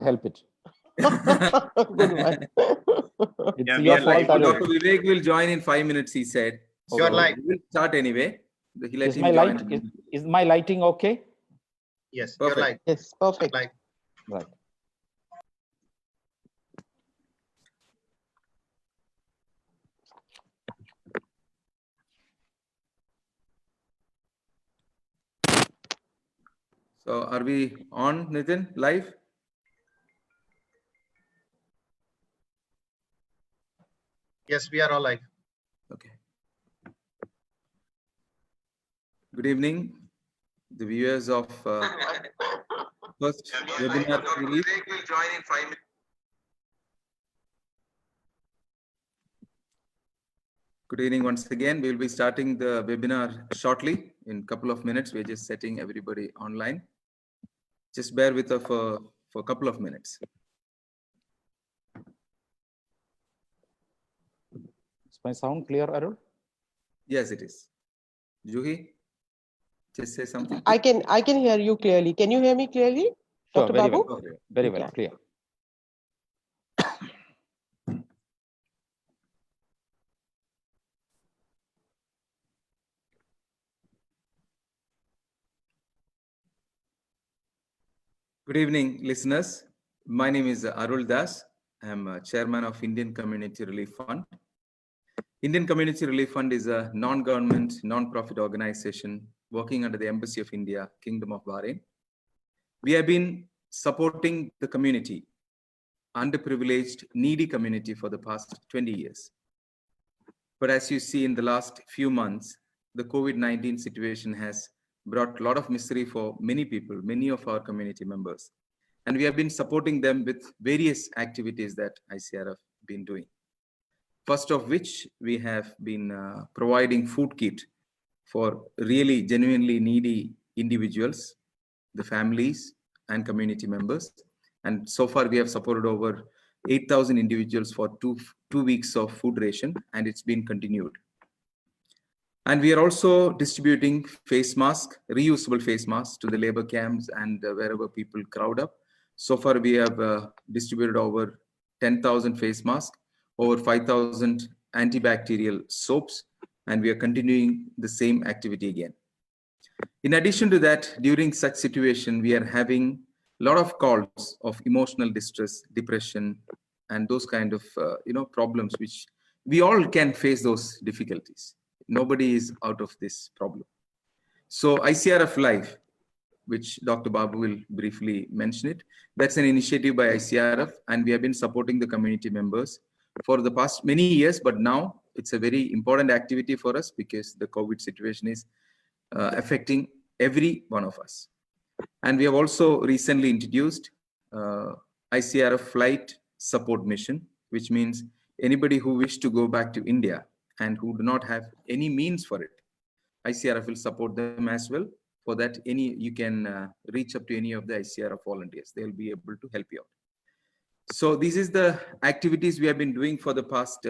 help it. Good one. It's your fault. Dr. Vivek will join in 5 minutes, he said. So you're live. We will start anyway. Is my lighting okay? Yes, perfect. you're live. Yes, perfect. Live. Right. So are we on, Nitin, live? Yes, we are all live. Okay. Good evening, the viewers of first webinar series. will join in 5 minutes. Good evening once again. We will be starting the webinar shortly in a couple of minutes. We're just setting everybody online. Just bear with us for a couple of minutes. Is my sound clear, Arul? Yes, it is. Juhi, just say something. I can hear you clearly. Can you hear me clearly, Sure, Dr. very Babu? well. Very well, Yeah. clear. Good evening, listeners. My name is Arul Das. I'm chairman of Indian Community Relief Fund. Indian Community Relief Fund is a non-government, non-profit organization working under the Embassy of India, Kingdom of Bahrain. We have been supporting the community, underprivileged, needy community for the past 20 years. But as you see in the last few months, the COVID-19 situation has brought a lot of misery for many people, many of our community members. And we have been supporting them with various activities that ICRF been doing. First of which, we have been providing food kit for really genuinely needy individuals, the families and community members. And so far we have supported over 8,000 individuals for two weeks of food ration, and it's been continued. And we are also distributing face masks, reusable face masks to the labor camps and wherever people crowd up. So far we have distributed over 10,000 face masks, over 5,000 antibacterial soaps, and we are continuing the same activity again. In addition to that, during such situation, we are having a lot of calls of emotional distress, depression, and those kind of problems, which we all can face those difficulties. Nobody is out of this problem. So ICRF Live, which Dr. Babu will briefly mention it, that's an initiative by ICRF, and we have been supporting the community members for the past many years, but now it's a very important activity for us because the COVID situation is affecting every one of us. And we have also recently introduced ICRF Flight Support Mission, which means anybody who wish to go back to India and who do not have any means for it, ICRF will support them as well. For that, you can reach up to any of the ICRF volunteers. They'll be able to help you out. So this is the activities we have been doing for the past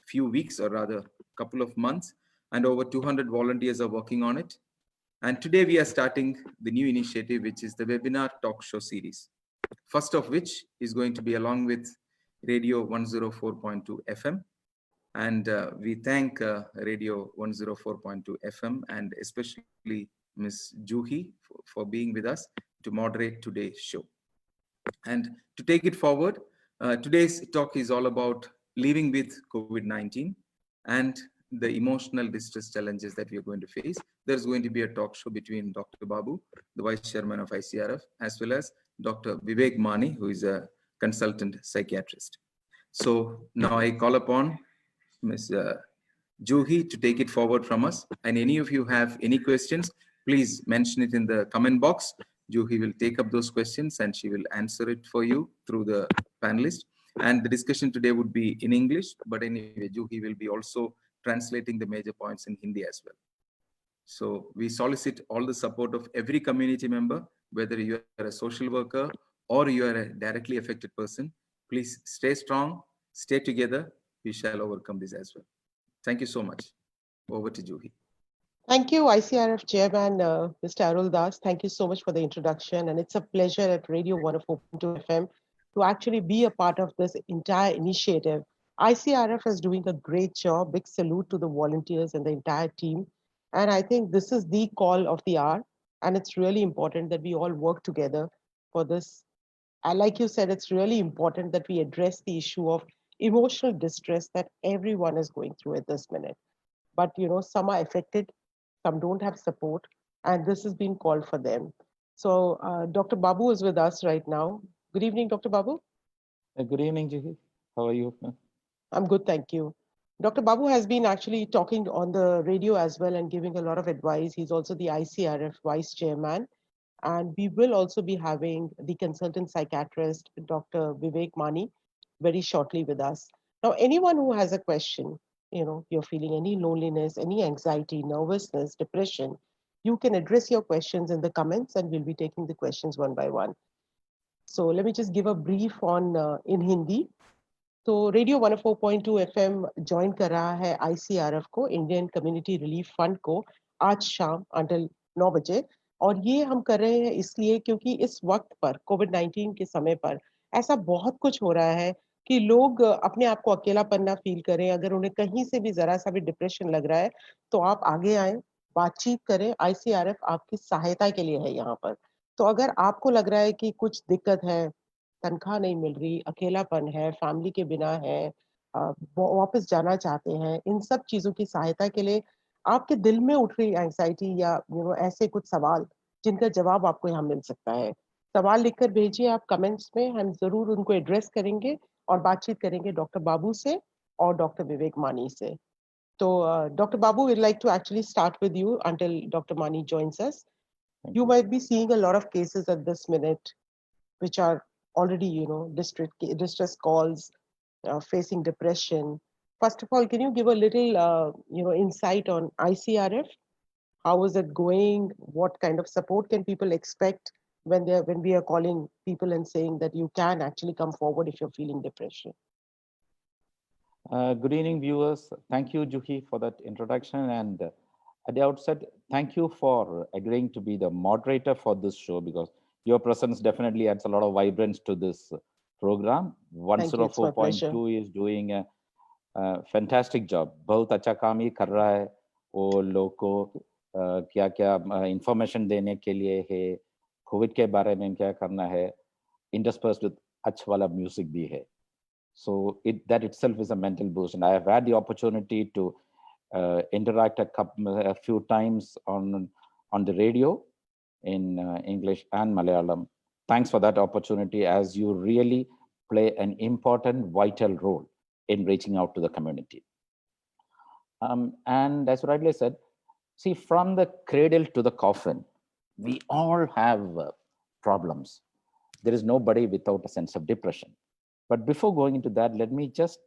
few weeks, or rather couple of months, and over 200 volunteers are working on it. And today we are starting the new initiative, which is the webinar talk show series. First of which is going to be along with Radio 104.2 FM. And we thank Radio 104.2 FM and especially Ms. Juhi for being with us to moderate today's show. And to take it forward, today's talk is all about living with COVID-19 and the emotional distress challenges that we are going to face. There's going to be a talk show between Dr. Babu, the Vice Chairman of ICRF, as well as Dr. Vivek Mani, who is a consultant psychiatrist. So now I call upon Ms. Juhi to take it forward from us. And any of you have any questions, please mention it in the comment box. Juhi will take up those questions and she will answer it for you through the panelist. And the discussion today would be in English, but anyway, Juhi will be also translating the major points in Hindi as well. So we solicit all the support of every community member, whether you are a social worker or you are a directly affected person. Please stay strong, stay together. We shall overcome this as well. Thank you so much. Over to Juhi. Thank you, ICRF Chairman, Mr. Arul Das. Thank you so much for the introduction. And it's a pleasure at Radio 104.2 FM to actually be a part of this entire initiative. ICRF is doing a great job. Big salute to the volunteers and the entire team. And I think this is the call of the hour. And it's really important that we all work together for this. And like you said, it's really important that we address the issue of emotional distress that everyone is going through at this minute. But some are affected, some don't have support, and this has been called for them. So Dr. Babu is with us right now. Good evening, Dr. Babu. Good evening, Juhi. How are you? I'm good, thank you. Dr. Babu has been actually talking on the radio as well and giving a lot of advice. He's also the ICRF vice chairman. And we will also be having the consultant psychiatrist, Dr. Vivek Mani, very shortly with us. Now, anyone who has a question, you're feeling any loneliness, any anxiety, nervousness, depression, you can address your questions in the comments and we'll be taking the questions one by one. So let me just give a brief on in Hindi. तो radio 104.2 FM join कर रहा है ICRF को, Indian community relief fund को, आज शाम until 9 बजे। और ये हम कर रहे हैं इसलिए क्योंकि इस वक्त पर कोविड-19 के समय पर ऐसा बहुत कुछ हो रहा है कि लोग अपने आप को अकेलापन ना फील करें। अगर उन्हें कहीं से भी जरा सा भी डिप्रेशन लग रहा है तो आप आगे आए, बातचीत करें। आईसीआरएफ आपकी सहायता के लिए है यहाँ पर। तो अगर आपको लग रहा है कि कुछ दिक्कत है, तनख्वाह नहीं मिल रही, अकेलापन है, फैमिली के बिना है, वापस जाना चाहते हैं, इन सब चीज़ों की सहायता के लिए आपके दिल में उठ रही एंग्जायटी या ऐसे कुछ सवाल जिनका जवाब आपको यहाँ मिल सकता है। सवाल लिखकर भेजिए आप कमेंट्स में, हम ज़रूर उनको एड्रेस करेंगे और बातचीत करेंगे डॉक्टर बाबू से और डॉक्टर विवेक मानी से। तो Dr. Babu, we'd like to actually start with you until Dr. Mani joins us. You might be seeing a lot of cases at this minute which are already, distress calls, facing depression. First of all, can you give a little, insight on ICRF? How is it going? What kind of support can people expect when we are calling people and saying that you can actually come forward if you're feeling depression? Good evening, viewers. Thank you, Juhi, for that introduction. And at the outset, thank you for agreeing to be the moderator for this show, because your presence definitely adds a lot of vibrance to this program. Thank you, it's my pleasure. 104.2 is doing a fantastic job. बहुत अच्छा काम ही कर रहा है, वो लोग को क्या क्या इंफॉर्मेशन देने के लिए है, कोविड के बारे में क्या करना है, interspersed with अच्छा वाला म्यूजिक भी है. So that itself is a mental boost. And I have had the opportunity to interact a few times on the radio in English and Malayalam. Thanks for that opportunity, as you really play an important, vital role in reaching out to the community. And as rightly said, see, from the cradle to the coffin, we all have problems. There is nobody without a sense of depression. But before going into that, let me just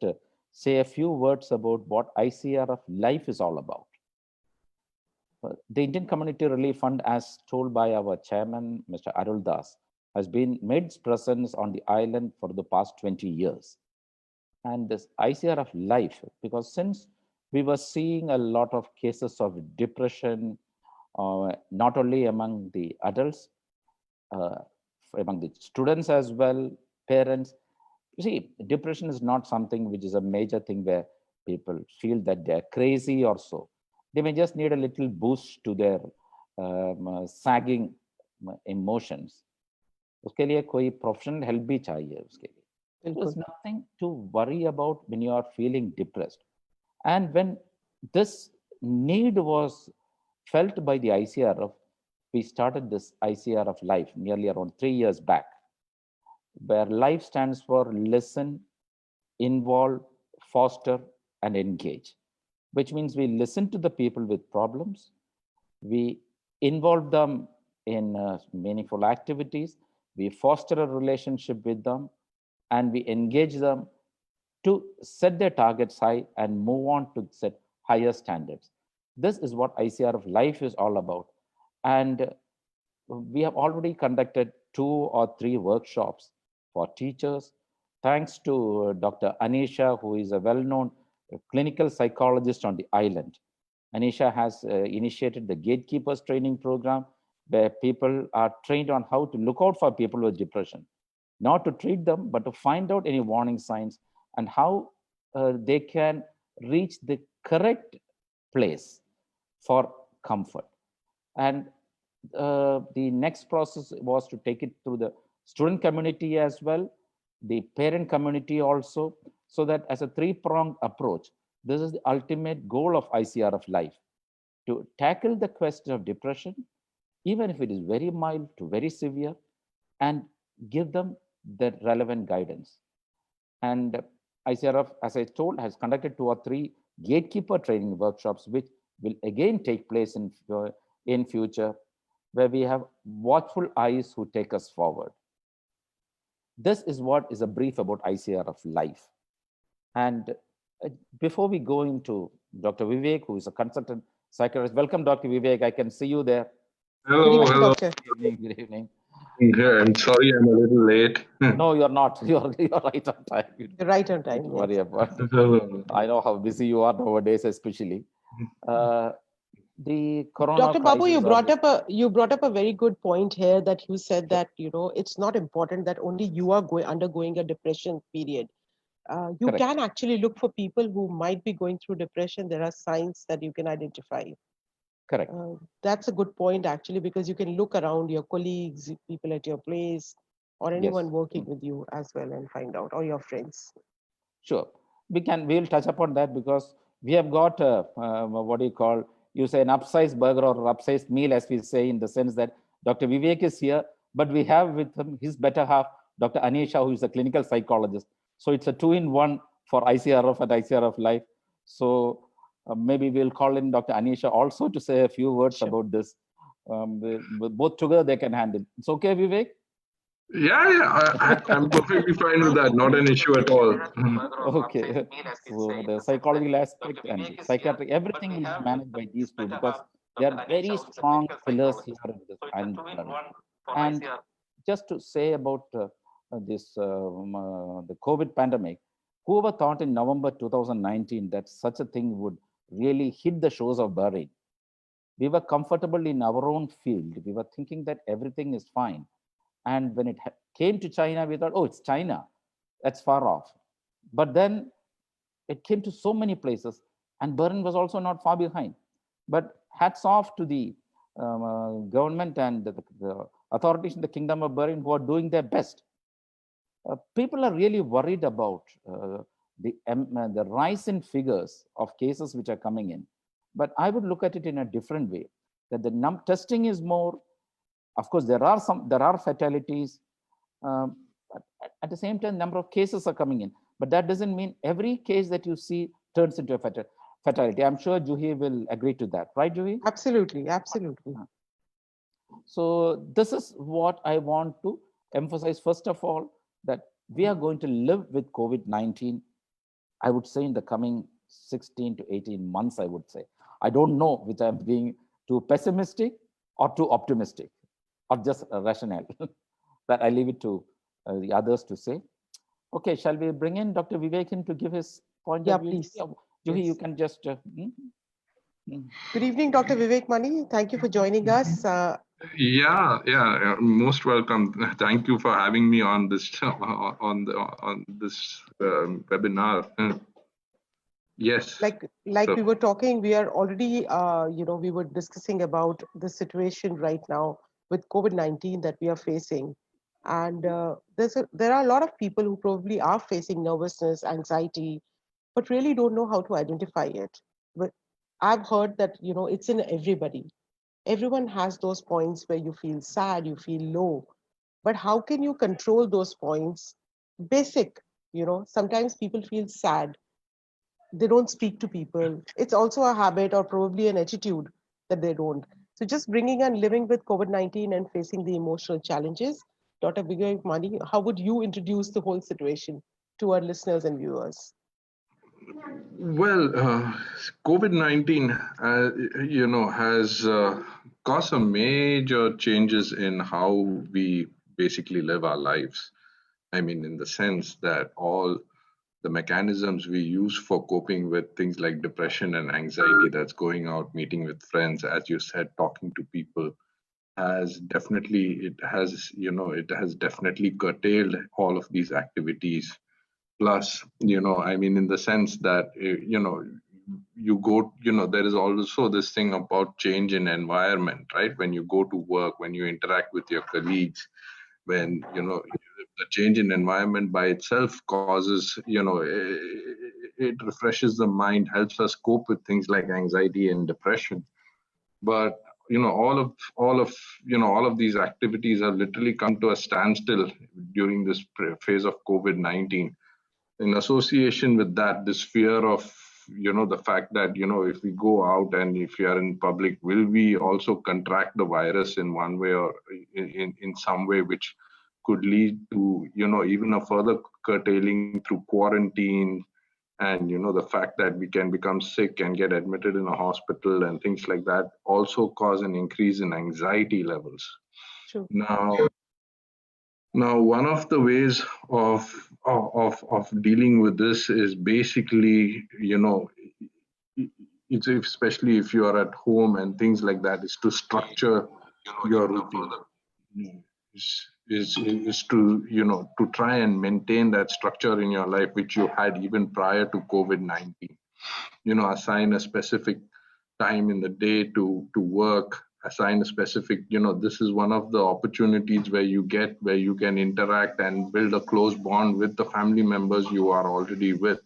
say a few words about what ICRF Life is all about. The Indian Community Relief Fund, as told by our chairman, Mr. Arul Das, has been made its presence on the island for the past 20 years. And this ICRF Life, because since we were seeing a lot of cases of depression, not only among the adults, among the students as well, parents. You see, depression is not something which is a major thing where people feel that they're crazy or so. They may just need a little boost to their sagging emotions. उसके लिए कोई professional help भी चाहिए उसके लिए. There's nothing to worry about when you are feeling depressed. And when this need was felt by the ICRF, we started this ICRF Life nearly around 3 years back, where life stands for listen, involve, foster, and engage, which means we listen to the people with problems, we involve them in meaningful activities, we foster a relationship with them, and we engage them to set their targets high and move on to set higher standards. This is what ICRF Life is all about. And we have already conducted 2 or 3 workshops for teachers. Thanks to Dr. Anisha, who is a well-known clinical psychologist on the island. Anisha has initiated the Gatekeepers Training Program, where people are trained on how to look out for people with depression. not to treat them, but to find out any warning signs and how they can reach the correct place for comfort. And the next process was to take it through the student community as well, the parent community also, so that as a three-pronged approach, this is the ultimate goal of ICRF Life, to tackle the question of depression, even if it is very mild to very severe, and give them the relevant guidance. And ICRF, as I told, has conducted 2 or 3 gatekeeper training workshops, which will again take place in future, where we have watchful eyes who take us forward. This is what is a brief about ICRF Life. And before we go into Dr. Vivek, who is a consultant psychiatrist, welcome, Dr. Vivek. I can see you there. Good Hello, evening, hello. doctor. Good evening. Good evening. Yeah, I'm sorry I'm a little late. No, you're not. You're right on time. You're right on time. Don't worry Yes. about it. I know how busy you are nowadays, especially. The corona Dr. Babu, crisis you brought up a very good point here, that you said that it's not important that only you are undergoing a depression period. You Correct. can actually look for people who might be going through depression. There are signs that you can identify. Correct. That's a good point, actually, because you can look around your colleagues, people at your place, or anyone Yes. working with you as well and find out, or your friends. Sure. We'll touch upon that, because we have got what do you call, you say an upsized burger or upsized meal, as we say, in the sense that Dr. Vivek is here, but we have with him his better half, Dr. Anisha, who is a clinical psychologist. So it's a 2-in-1 for ICRF and ICRF Life. So maybe we'll call in Dr. Anisha also to say a few words Sure. about this. Both together they can handle. It's okay, Vivek? I'm perfectly fine with that. Not an issue at all. Okay. So the psychological aspect and the psychiatric, everything will be managed by these two, because they are very strong pillars here in this journey. And just to say about the COVID pandemic, whoever thought in November 2019 that such a thing would really hit the shores of Bahrain? We were comfortable in our own field. We were thinking that everything is fine. And when it came to China, we thought, oh, it's China. That's far off. But then it came to so many places, and Bahrain was also not far behind. But hats off to the government and the authorities in the Kingdom of Bahrain, who are doing their best. People are really worried about the rise in figures of cases which are coming in. But I would look at it in a different way, that the testing is more. Of course, there are fatalities. But at the same time, number of cases are coming in. But that doesn't mean every case that you see turns into a fatality. I'm sure Juhi will agree to that, right, Juhi? Absolutely, absolutely. So this is what I want to emphasize. First of all, that we are going to live with COVID-19, I would say, in the coming 16 to 18 months, I would say. I don't know which I'm being too pessimistic or too optimistic, or just rational. That I leave it to the others to say. Okay, shall we bring in Dr. Vivek in to give his point of view? Please. Juhi, Yes. you can just. Good evening, Dr. Vivek Mani. Thank you for joining us. Most welcome. Thank you for having me on this webinar. Yes. Like we were talking, we are already, we were discussing about the situation right now with COVID-19 that we are facing. And there are a lot of people who probably are facing nervousness, anxiety, but really don't know how to identify it. But I've heard that, it's in everybody. Everyone has those points where you feel sad, you feel low. But how can you control those points? Basic, sometimes people feel sad, they don't speak to people. It's also a habit or probably an attitude that they don't. So just bringing and living with COVID-19 and facing the emotional challenges, Dr. Vivek Mani, how would you introduce the whole situation to our listeners and viewers? Well, COVID-19, has caused some major changes in how we basically live our lives. I mean, in the sense that all the mechanisms we use for coping with things like depression and anxiety, that's going out, meeting with friends, as you said, talking to people, has definitely, it has definitely curtailed all of these activities. Plus, I mean, in the sense that, you go, there is also this thing about change in environment, right? When you go to work, when you interact with your colleagues, when, the change in environment by itself causes, it refreshes the mind, helps us cope with things like anxiety and depression. But all of these activities have literally come to a standstill during this phase of COVID-19. In association with that, this fear of, the fact that, if we go out and if you are in public, will we also contract the virus in one way or in some way, which could lead to, even a further curtailing through quarantine, and the fact that we can become sick and get admitted in a hospital and things like that also cause an increase in anxiety levels. True. Now, one of the ways of dealing with this is basically, it's especially if you are at home and things like that, is to structure your routine. Is to, to try and maintain that structure in your life which you had even prior to COVID-19. Assign a specific time in the day to work, assign a specific, this is one of the opportunities where you can interact and build a close bond with the family members you are already with.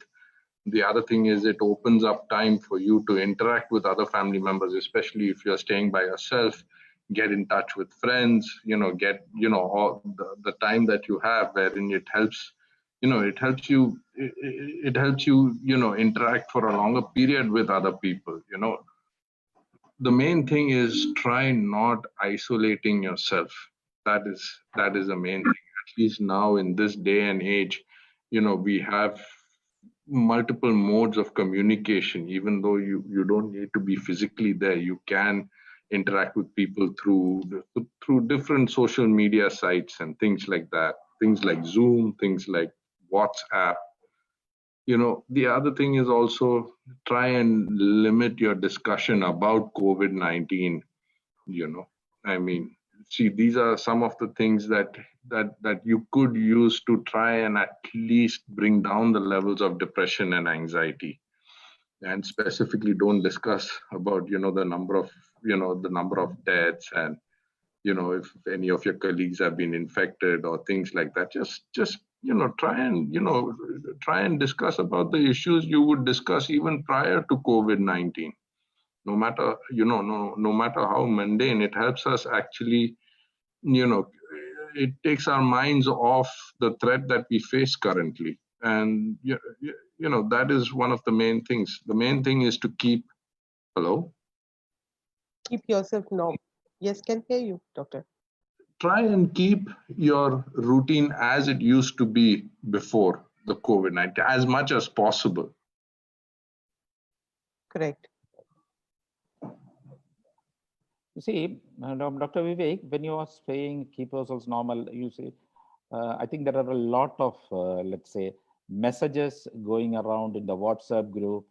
The other thing is it opens up time for you to interact with other family members, especially if you're staying by yourself. Get in touch with friends, get, all the time that you have, wherein it helps, it helps you, interact for a longer period with other people. The main thing is try not isolating yourself. That is the main thing. At least now in this day and age, we have multiple modes of communication. Even though you don't need to be physically there, you can interact with people through different social media sites and things like that, things like Zoom, things like WhatsApp. The other thing is also try and limit your discussion about COVID-19. I mean, see, these are some of the things that you could use to try and at least bring down the levels of depression and anxiety. And specifically, don't discuss about, the number of deaths, and if any of your colleagues have been infected or things like that. Just try and discuss about the issues you would discuss even prior to COVID-19. No matter, no matter how mundane, it helps us actually, it takes our minds off the threat that we face currently. And that is one of the main things. The main thing is to keep Keep yourself normal. Yes, can hear you, doctor. Try and keep your routine as it used to be before the COVID-19 as much as possible. Correct. You see, Dr. Vivek, when you are saying keep yourselves normal, you see, I think there are a lot of, let's say, messages going around in the WhatsApp group,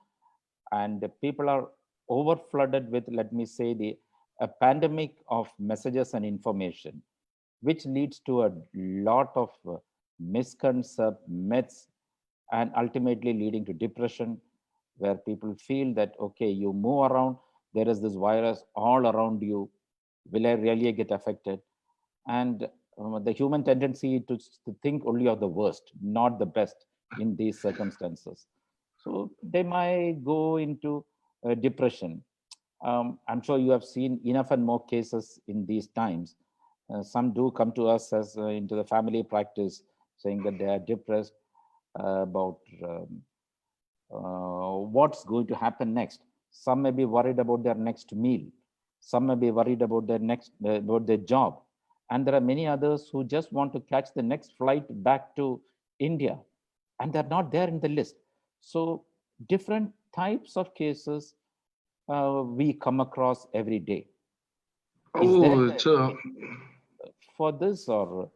and the people are overflooded with, let me say, a pandemic of messages and information, which leads to a lot of misconceptions, myths, and ultimately leading to depression, where people feel that, okay, you move around, there is this virus all around you. Will I really get affected? And the human tendency to think only of the worst, not the best in these circumstances. So they might go into depression. I'm sure you have seen enough and more cases in these times. Some do come to us as into the family practice saying that they are depressed about what's going to happen next. Some may be worried about their next meal. Some may be worried about their job. And there are many others who just want to catch the next flight back to India, and they're not there in the list. So different types of cases we come across every day. For this, or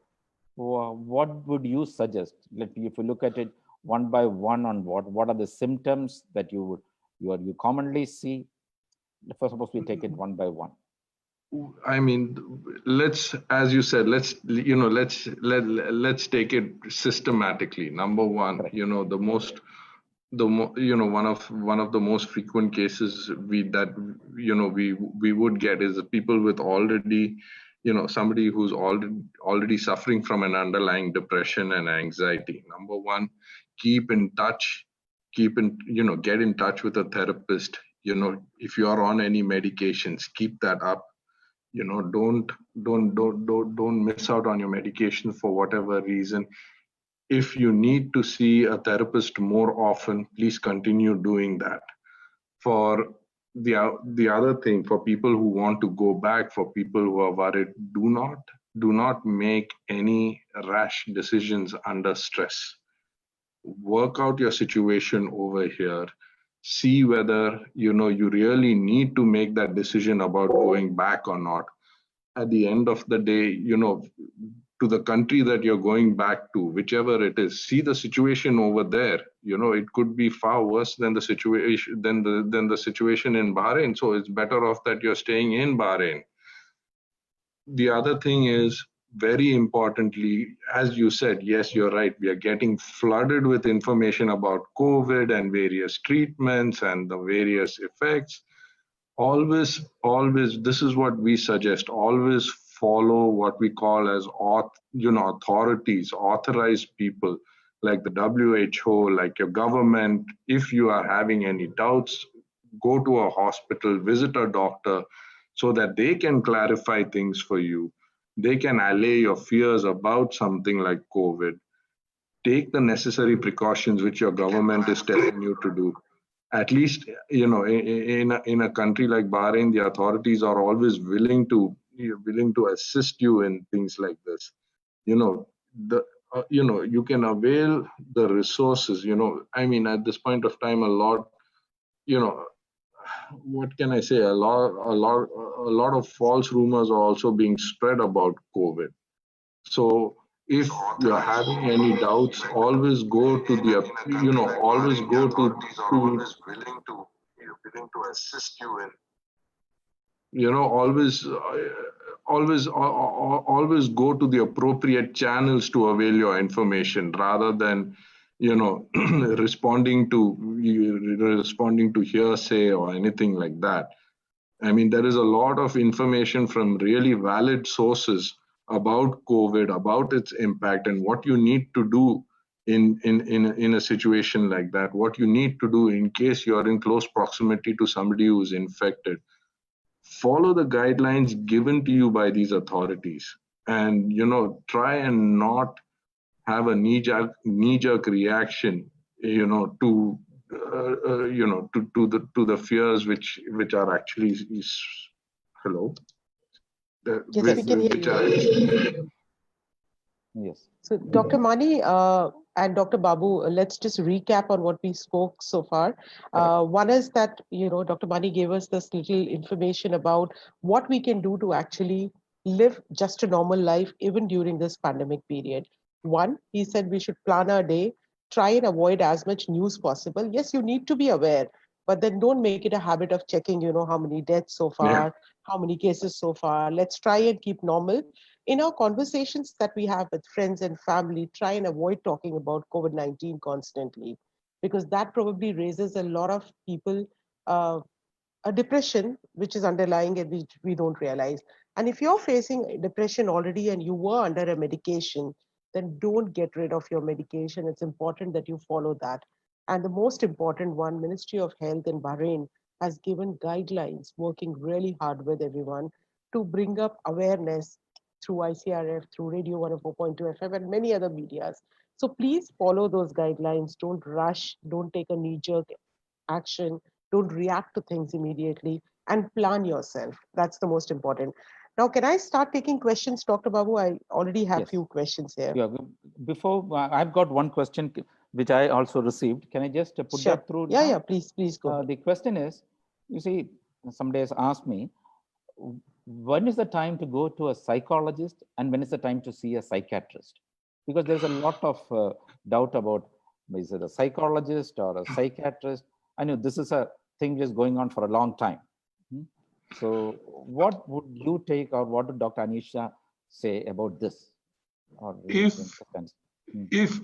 what would you suggest? If you look at it one by one, on what are the symptoms that you commonly see? First, suppose we take it one by one. I mean, let's, as you said, let's take it systematically. Number one, Correct. one of the most frequent cases we would get is the people with already, somebody who's already suffering from an underlying depression and anxiety. Number one, keep in touch, get in touch with a therapist. If you are on any medications, keep that up. Don't miss out on your medication for whatever reason. If you need to see a therapist more often, please continue doing that. For the other thing, for people who want to go back, for people who are worried, do not make any rash decisions under stress. Work out your situation over here. See whether you really need to make that decision about going back or not. At the end of the day, to the country that you're going back to, whichever it is, see the situation over there. It could be far worse than the situation than the situation in Bahrain. So it's better off that you're staying in Bahrain. The other thing is, very importantly, as you said, yes, you're right. We are getting flooded with information about COVID and various treatments and the various effects. Always, this is what we suggest. Always follow what we call as authorities, authorized people like the WHO, like your government. If you are having any doubts, go to a hospital, visit a doctor, so that they can clarify things for you. They can allay your fears about something like COVID. Take the necessary precautions which your government is telling you to do. At least, in a country like Bahrain, the authorities are always willing to assist you in things like this. You can avail the resources. I mean, at this point of time, a lot, what can I say? A lot of false rumors are also being spread about COVID. So if you're having any doubts, always go to always go to willing to assist you in, always go to the appropriate channels to avail your information, rather than responding to hearsay or anything like that. I mean, there is a lot of information from really valid sources about COVID, about its impact, and what you need to do in a situation like that, what you need to do in case you're in close proximity to somebody who's infected. Follow the guidelines given to you by these authorities, and try and not have a knee-jerk reaction, to the fears which are actually hello. Yes, we can hear you. Yes. So, Dr. Mani and Dr. Babu, let's just recap on what we spoke so far. One is that, Dr. Mani gave us this little information about what we can do to actually live just a normal life, even during this pandemic period. One, he said we should plan our day, try and avoid as much news possible. Yes, you need to be aware, but then don't make it a habit of checking, how many deaths so far, how many cases so far. Let's try and keep normal. In our conversations that we have with friends and family, try and avoid talking about COVID-19 constantly, because that probably raises a lot of people a depression, which is underlying and which we don't realize. And if you're facing depression already and you were under a medication, then don't get rid of your medication. It's important that you follow that. And the most important one, Ministry of Health in Bahrain has given guidelines, working really hard with everyone to bring up awareness through ICRF, through Radio 104.2 FM, and many other medias. So please follow those guidelines. Don't rush. Don't take a knee-jerk action. Don't react to things immediately, and plan yourself. That's the most important. Now, can I start taking questions, Dr. Babu? I already have a few questions here. Yeah, before, I've got one question which I also received. Can I just put that through? Yeah, please go. The question is, you see, some days ask me, when is the time to go to a psychologist and when is the time to see a psychiatrist? Because there's a lot of doubt about, is it a psychologist or a psychiatrist? I know this is a thing just going on for a long time. So what would you take, or what would Dr. Anisha say about this? Or If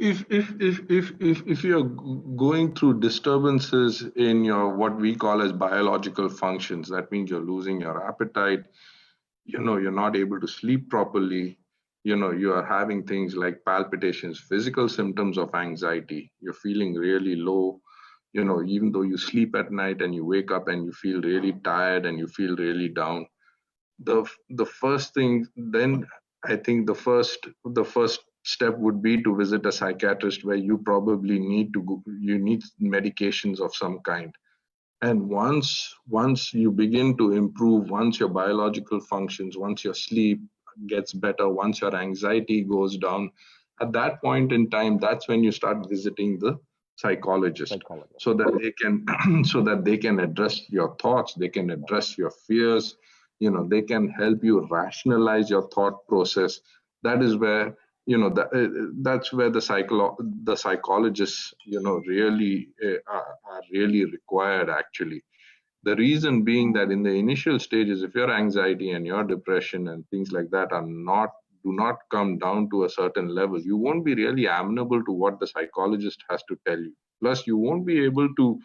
if you're going through disturbances in your what we call as biological functions, that means you're losing your appetite, you're not able to sleep properly, you are having things like palpitations, physical symptoms of anxiety, you're feeling really low, even though you sleep at night and you wake up and you feel really tired and you feel really down. The first thing then, I think the first step would be to visit a psychiatrist, where you probably need to go, you need medications of some kind. And once you begin to improve, once your biological functions, once your sleep gets better, once your anxiety goes down, at that point in time, that's when you start visiting the psychologist, so that they can so that they can address your thoughts, they can address your fears, they can help you rationalize your thought process. That is where that's where the psychologists really are really required, actually. The reason being that in the initial stages, if your anxiety and your depression and things like that do not come down to a certain level, you won't be really amenable to what the psychologist has to tell you. Plus, you won't be able to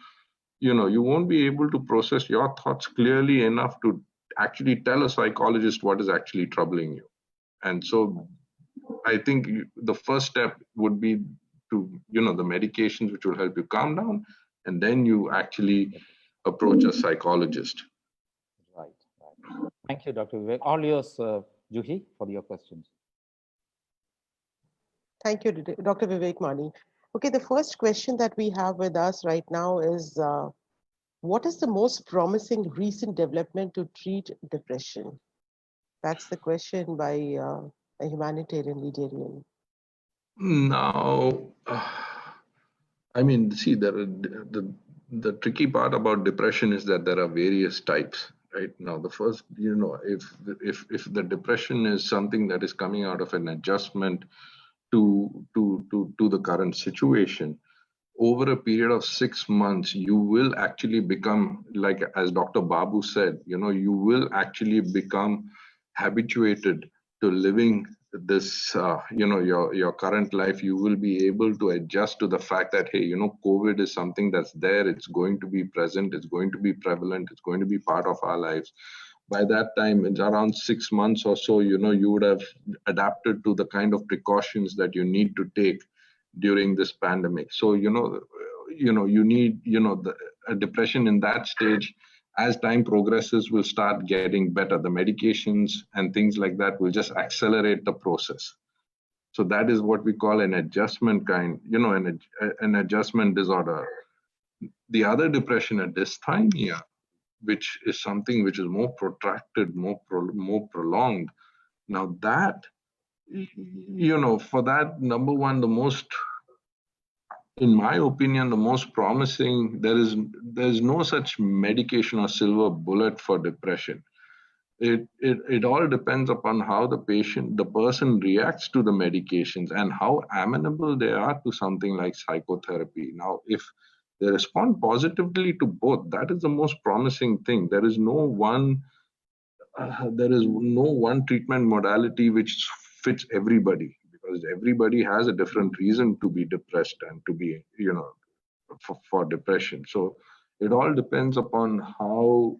process your thoughts clearly enough to actually tell a psychologist what is actually troubling you. And so I think the first step would be to, the medications which will help you calm down, and then you actually approach a psychologist. Right. Thank you, Dr. Vivek. All yours, Juhi, for your questions. Thank you, Dr. Vivek Mani. Okay, the first question that we have with us right now is, what is the most promising recent development to treat depression? That's the question by a humanitarian Liderian. Now, I mean, see, the tricky part about depression is that there are various types. Right now, the first, if the depression is something that is coming out of an adjustment to the current situation, over a period of 6 months, you will actually become, like as Dr. Babu said, you will actually become habituated to living this, your current life. You will be able to adjust to the fact that, hey, COVID is something that's there. It's going to be present. It's going to be prevalent. It's going to be part of our lives. By that time, it's around 6 months or so, you would have adapted to the kind of precautions that you need to take during this pandemic. So, you need, a depression in that stage, as time progresses, will start getting better. The medications and things like that will just accelerate the process. So that is what we call an adjustment kind, an adjustment disorder. The other depression, a dysthymia, which is something which is more protracted, more prolonged. Now that, for that, number one, in my opinion, the most promising, there's no such medication or silver bullet for depression. It all depends upon how the person reacts to the medications and how amenable they are to something like psychotherapy. Now, if they respond positively to both, that is the most promising thing. There is no one treatment modality which fits everybody, because everybody has a different reason to be depressed and to be, for depression. So it all depends upon how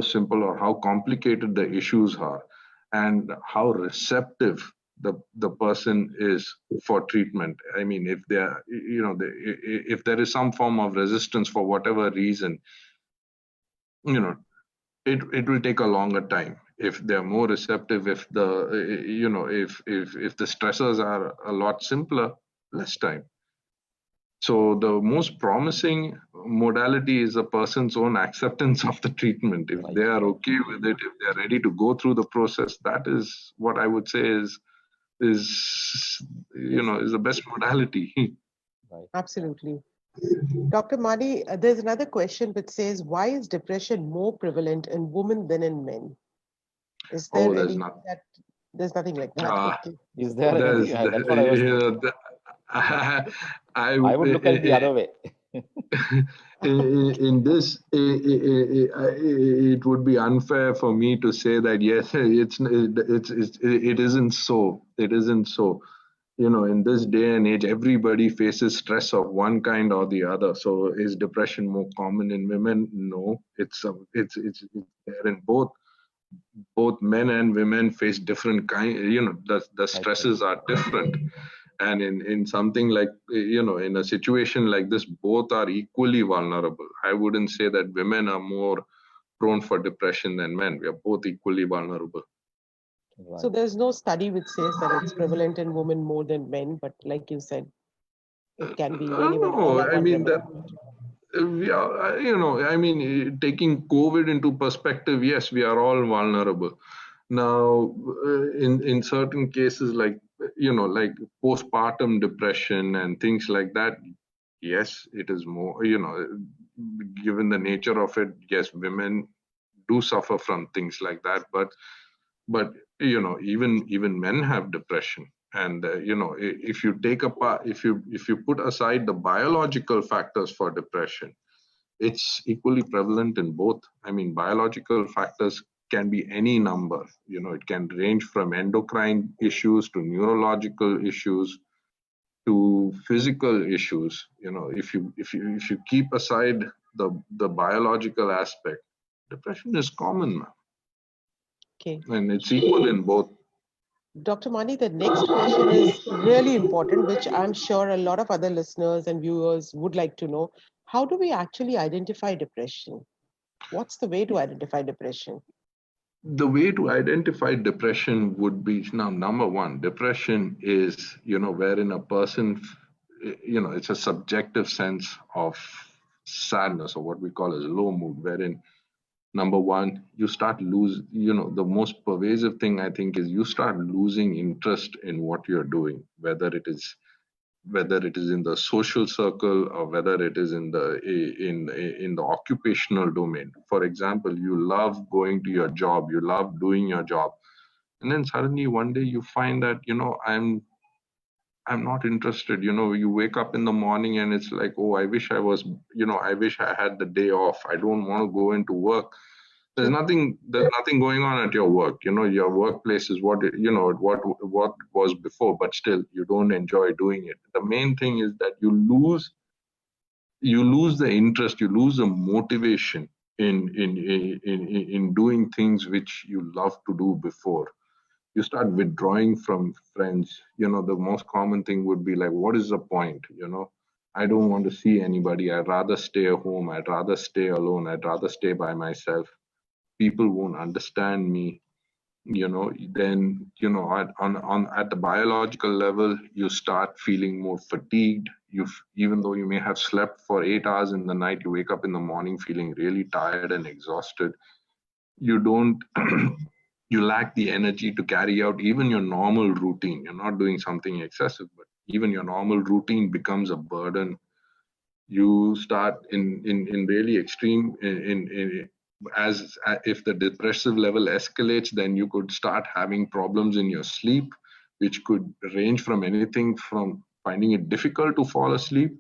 simple or how complicated the issues are, and how receptive the person is for treatment. I mean, if if there is some form of resistance for whatever reason, it will take a longer time. If they're more receptive, if the if the stressors are a lot simpler, less time. So the most promising modality is a person's own acceptance of the treatment. If they are okay with it, if they're ready to go through the process, that is what I would say is the best modality. Right. Absolutely. Dr. Mani, there's another question which says, why is depression more prevalent in women than in men? Is there There's not. There's nothing like that. Okay. Is there anything? That's what I was thinking. I would look at it the other way. in this, it would be unfair for me to say that yes, it isn't so. It isn't so. In this day and age, everybody faces stress of one kind or the other. So, is depression more common in women? No, it's there in both. Both men and women face different the stresses are different. And in something like, in a situation like this, both are equally vulnerable. I wouldn't say that women are more prone for depression than men. We are both equally vulnerable. So there's no study which says that it's prevalent in women more than men, but like you said, it can be anyone. All No, are I mean that vulnerable. we are, taking COVID into perspective, yes, we are all vulnerable. Now, in certain cases, like like postpartum depression and things like that, yes, it is more. Given the nature of it, yes, women do suffer from things like that. But even men have depression. And if you take apart, if you put aside the biological factors for depression, it's equally prevalent in both. I mean, biological factors can be any number. It can range from endocrine issues to neurological issues to physical issues. If you keep aside the biological aspect, depression is common, man. Okay. And it's equal in both. Dr. Mani, the next question is really important, which I'm sure a lot of other listeners and viewers would like to know. How do we actually identify depression? What's the way to identify depression? The way to identify depression would be, now, number one, depression is, wherein a person, it's a subjective sense of sadness, or what we call as low mood, wherein number one, you start the most pervasive thing, I think, is you start losing interest in what you're doing, whether it is in the social circle or whether it is in the occupational domain. For example, you love going to your job, you love doing your job, and then suddenly one day you find that I'm not interested. You wake up in the morning and it's like, oh, I wish I had the day off. I don't want to go into work. There's nothing going on at your work. Your workplace is what was before, but still you don't enjoy doing it. The main thing is that you lose the interest, you lose the motivation in doing things which you love to do before. You start withdrawing from friends. The most common thing would be like, what is the point? I don't want to see anybody. I'd rather stay at home. I'd rather stay alone. I'd rather stay by myself. People won't understand me. Then at the biological level, you start feeling more fatigued. Even though you may have slept for 8 hours in the night, you wake up in the morning feeling really tired and exhausted. You don't you lack the energy to carry out even your normal routine. You're not doing something excessive, but even your normal routine becomes a burden. You start in really extreme as if the depressive level escalates, then you could start having problems in your sleep, which could range from anything from finding it difficult to fall asleep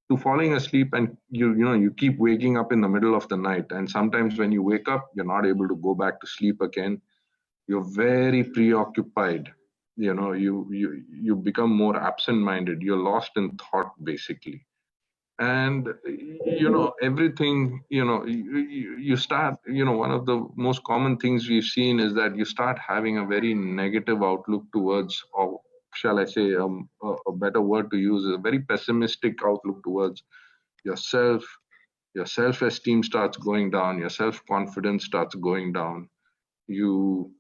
to falling asleep, and you keep waking up in the middle of the night. And sometimes when you wake up, you're not able to go back to sleep again. You're very preoccupied. You become more absent-minded. You're lost in thought, basically. And everything, you start, one of the most common things we've seen is that you start having a very negative outlook towards, or shall I say, a better word to use is a very pessimistic outlook towards yourself. Your self-esteem starts going down, your self-confidence starts going down. You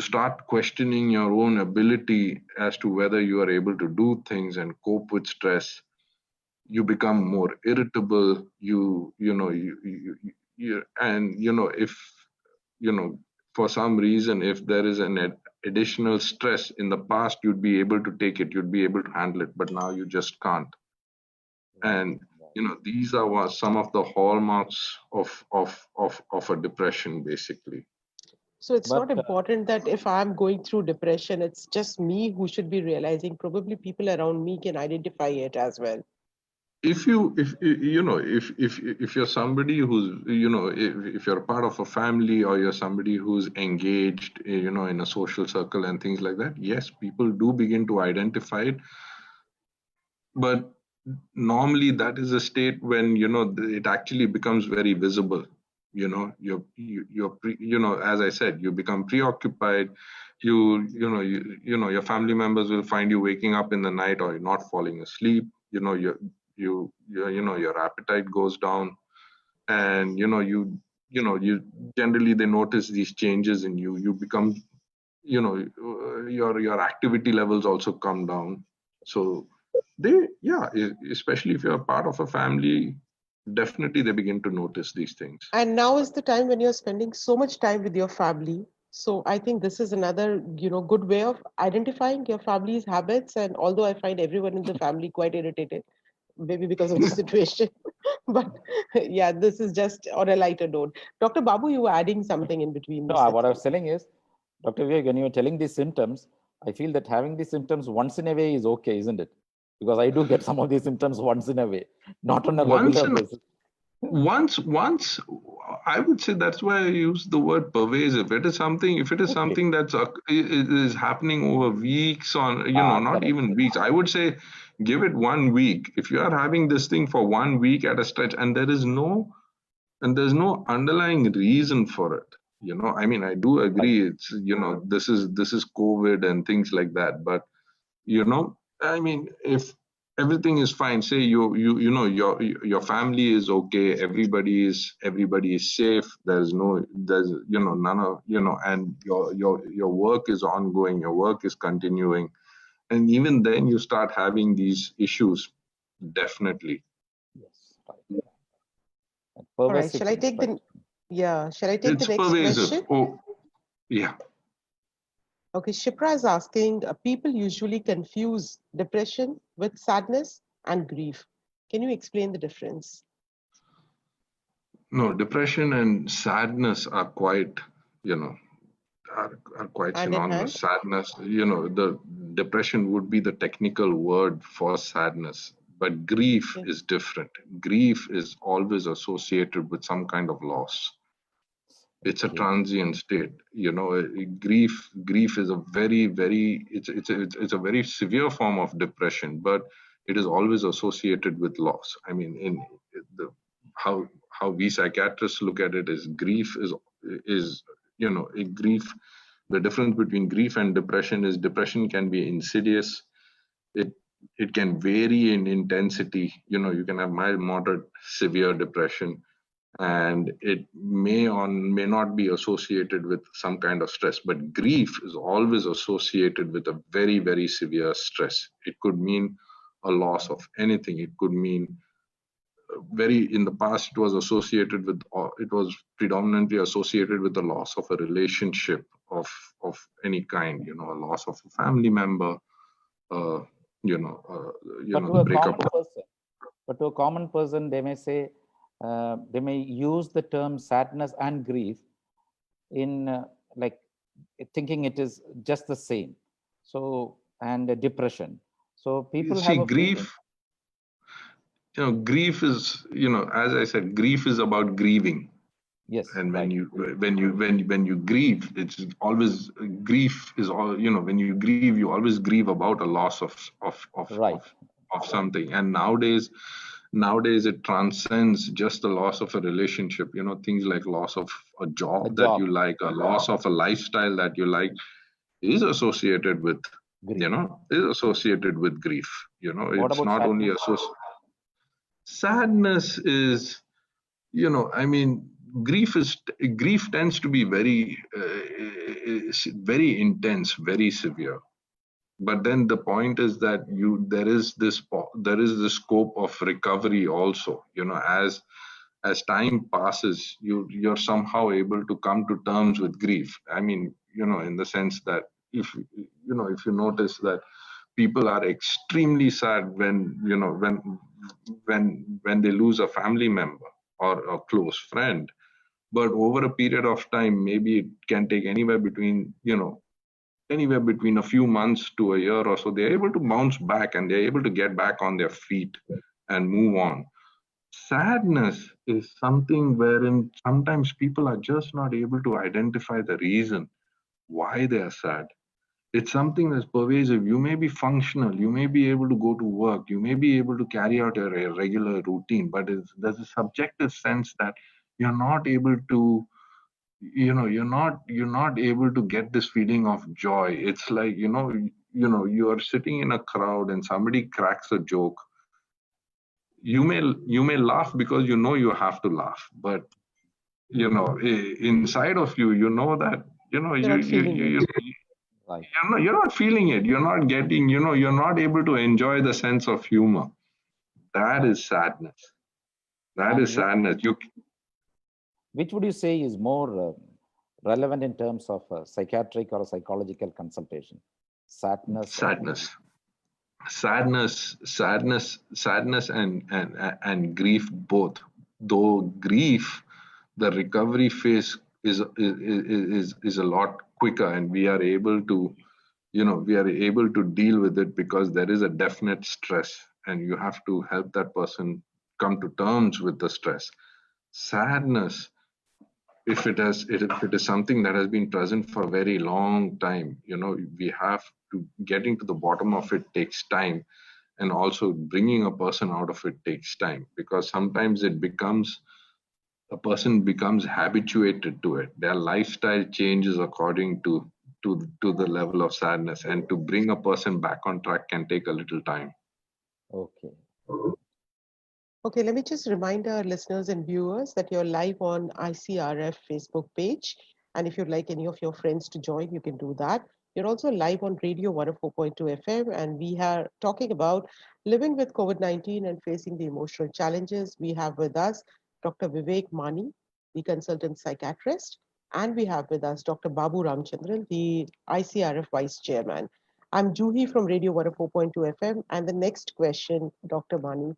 start questioning your own ability as to whether you are able to do things and cope with stress. You become more irritable. If for some reason, if there is an additional stress in the past, you'd be able to take it, you'd be able to handle it, but now you just can't. And these are some of the hallmarks of a depression, basically. So it's not important that if I'm going through depression, it's just me who should be realizing. Probably people around me can identify it as well. if you're somebody who's, if you're part of a family, or you're somebody who's engaged, in a social circle and things like that, yes, people do begin to identify it. But normally that is a state when, it actually becomes very visible. As I said, you become preoccupied. Your family members will find you waking up in the night, or you're not falling asleep. Your appetite goes down, and you generally, they notice these changes in you. You become, your activity levels also come down. So especially if you're a part of a family, definitely they begin to notice these things. And now is the time when you're spending so much time with your family. So I think this is another, good way of identifying your family's habits. And although I find everyone in the family quite irritated, maybe because of the situation, but yeah, this is just on a lighter note. Dr. Babu, you were adding something in between. No, what I was telling is, Dr. Vivek, when you were telling these symptoms, I feel that having these symptoms once in a way is okay, isn't it? Because I do get some of these symptoms once in a way, not on a regular basis. Once, I would say that's why I use the word pervasive. If it is something that's is happening over weeks, on not correct. even weeks, I would say give it 1 week. If you are having this thing for 1 week at a stretch, and there's no underlying reason for it, I mean, I do agree, it's, this is COVID and things like that, but I mean, if everything is fine, say your family is okay, everybody is safe, there's none of, and your work is ongoing, your work is continuing, and even then you start having these issues, definitely. Yes. All right, shall I take the next pervasive. question? Oh, yeah. Okay, Shipra is asking, people usually confuse depression with sadness and grief. Can you explain the difference? No, depression and sadness are quite, are quite Hand in synonymous. hand? Sadness, the depression would be the technical word for sadness, but grief Okay. is different. Grief is always associated with some kind of loss. It's a transient state. Grief is a very, very, it's a very severe form of depression, but it is always associated with loss. I mean, in the how we psychiatrists look at it is grief is grief. The difference between grief and depression is depression can be insidious. It can vary in intensity. You can have mild, moderate, severe depression, and it may or may not be associated with some kind of stress, but grief is always associated with a very, very severe stress. It could mean a loss of anything. It could mean in the past, it was predominantly associated with the loss of a relationship of any kind, a loss of a family member, But the breakup of. But to a common person, they may say, they may use the term sadness and grief in like thinking it is just the same. So, and depression. So people See, have a grief, grief is, as I said, grief is about grieving. Yes. And when you grieve, it's always, grief is all, when you grieve, you always grieve about a loss of something. And nowadays it transcends just the loss of a relationship. Things like loss of a job that you like, a loss of a lifestyle that you like, is associated with grief. Is associated with grief. It's not sadness? Only associated. Sadness is, I mean, grief tends to be very very intense, very severe. But then the point is that there is this scope of recovery also. As time passes, you're somehow able to come to terms with grief. I mean, in the sense that if you notice that people are extremely sad when they lose a family member or a close friend, but over a period of time, maybe it can take anywhere between a few months to a year or so, they're able to bounce back and they're able to get back on their feet and move on. Sadness is something wherein sometimes people are just not able to identify the reason why they are sad. It's something that's pervasive. You may be functional, you may be able to go to work, you may be able to carry out a regular routine, but there's a subjective sense that you're not able to, you're not able to get this feeling of joy. It's like, you are sitting in a crowd and somebody cracks a joke. You may laugh because you have to laugh, but inside of you, you know that You're not feeling it. Right. you're not feeling it. You're not getting, you're not able to enjoy the sense of humor. That is sadness. That And is sadness. which would you say is more relevant in terms of psychiatric or psychological consultation? Sadness. Sadness and grief both. Though grief, the recovery phase is a lot quicker, and we are able to deal with it because there is a definite stress, and you have to help that person come to terms with the stress. Sadness, if it is something that has been present for a very long time, we have to getting to the bottom of it takes time, and also bringing a person out of it takes time, because sometimes a person becomes habituated to it. Their lifestyle changes according to the level of sadness, and to bring a person back on track can take a little time. Okay. Okay, let me just remind our listeners and viewers that you're live on ICRF Facebook page. And if you'd like any of your friends to join, you can do that. You're also live on Radio 104.2 FM, and we are talking about living with COVID-19 and facing the emotional challenges. We have with us Dr. Vivek Mani, the consultant psychiatrist, and we have with us Dr. Babu Ramchandran, the ICRF Vice Chairman. I'm Juhi from Radio 104.2 FM, and the next question, Dr. Mani,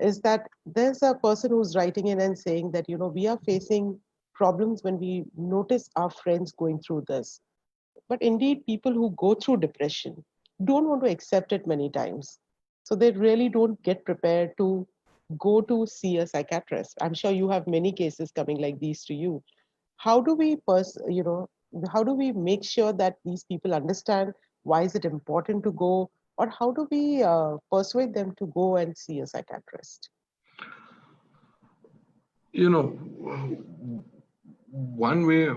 is that there's a person who's writing in and saying that, we are facing problems when we notice our friends going through this. But indeed, people who go through depression don't want to accept it many times. So they really don't get prepared to go to see a psychiatrist. I'm sure you have many cases coming like these to you. How do we, how do we make sure that these people understand why is it important to go, or how do we persuade them to go and see a psychiatrist? One way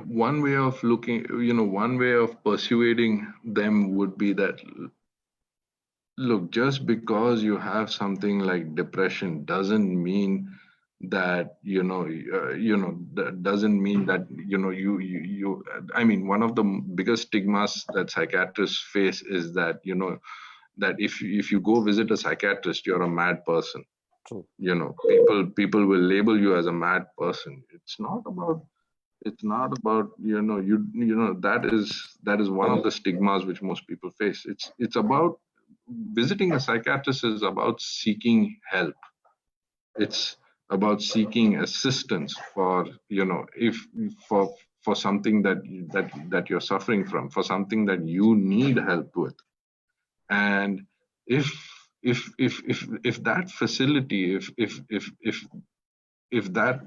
of looking, one way of persuading them would be that, look, just because you have something like depression doesn't mean that that doesn't mean that you I mean, one of the biggest stigmas that psychiatrists face is that that if you go visit a psychiatrist, you're a mad person. True. People will label you as a mad person. It's not about that is one of the stigmas which most people face. It's about visiting a psychiatrist is about seeking help. It's about seeking assistance for for something that you're suffering from, for something that you need help with. And if that facility, if that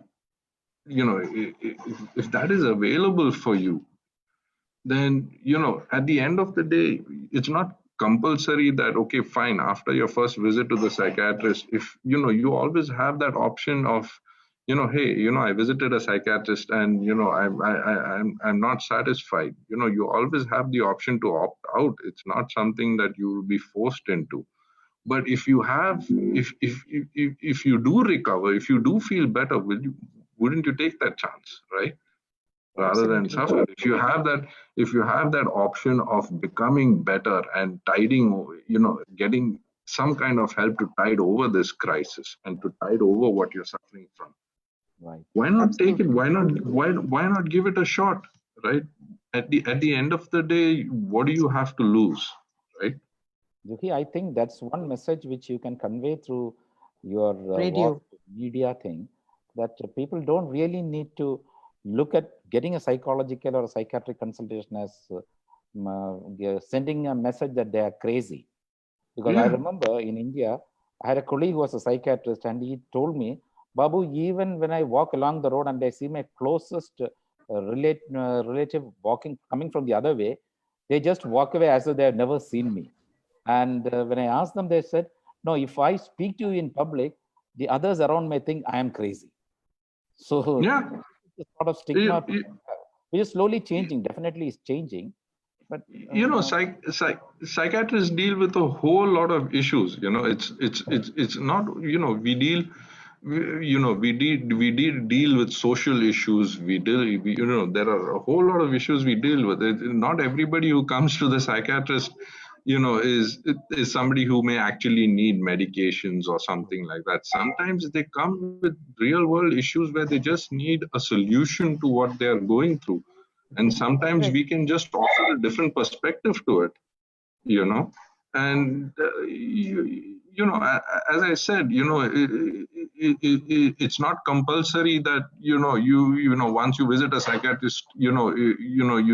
if that is available for you, then at the end of the day, it's not compulsory that, okay, fine, after your first visit to the psychiatrist, if you always have that option of hey, I visited a psychiatrist and I'm not satisfied. You always have the option to opt out. It's not something that you will be forced into. But if you have, if you do recover, if you do feel better, wouldn't you take that chance, right? Rather than suffer. If you have that option of becoming better and getting some kind of help to tide over this crisis and to tide over what you're suffering from, Right. why not take it? Why not give it a shot, right? At the end of the day, what do you have to lose, right? Juhi, I think that's one message which you can convey through your Radio. media thing, that people don't really need to look at getting a psychological or a psychiatric consultation as sending a message that they are crazy. Because I remember in India, I had a colleague who was a psychiatrist, and he told me, Babu, even when I walk along the road and I see my closest relative coming from the other way, they just walk away as though they have never seen me. And when I asked them, they said, no, if I speak to you in public, the others around may think I am crazy. So Yeah. the sort of stigma, which is slowly changing, definitely is changing. But psychiatrists deal with a whole lot of issues. It's not, we deal with social issues. There are a whole lot of issues we deal with. Not everybody who comes to the psychiatrist, is somebody who may actually need medications or something like that. Sometimes they come with real world issues where they just need a solution to what they are going through. And sometimes we can just offer a different perspective to it, and as I said, it's not compulsory that once you visit a psychiatrist, you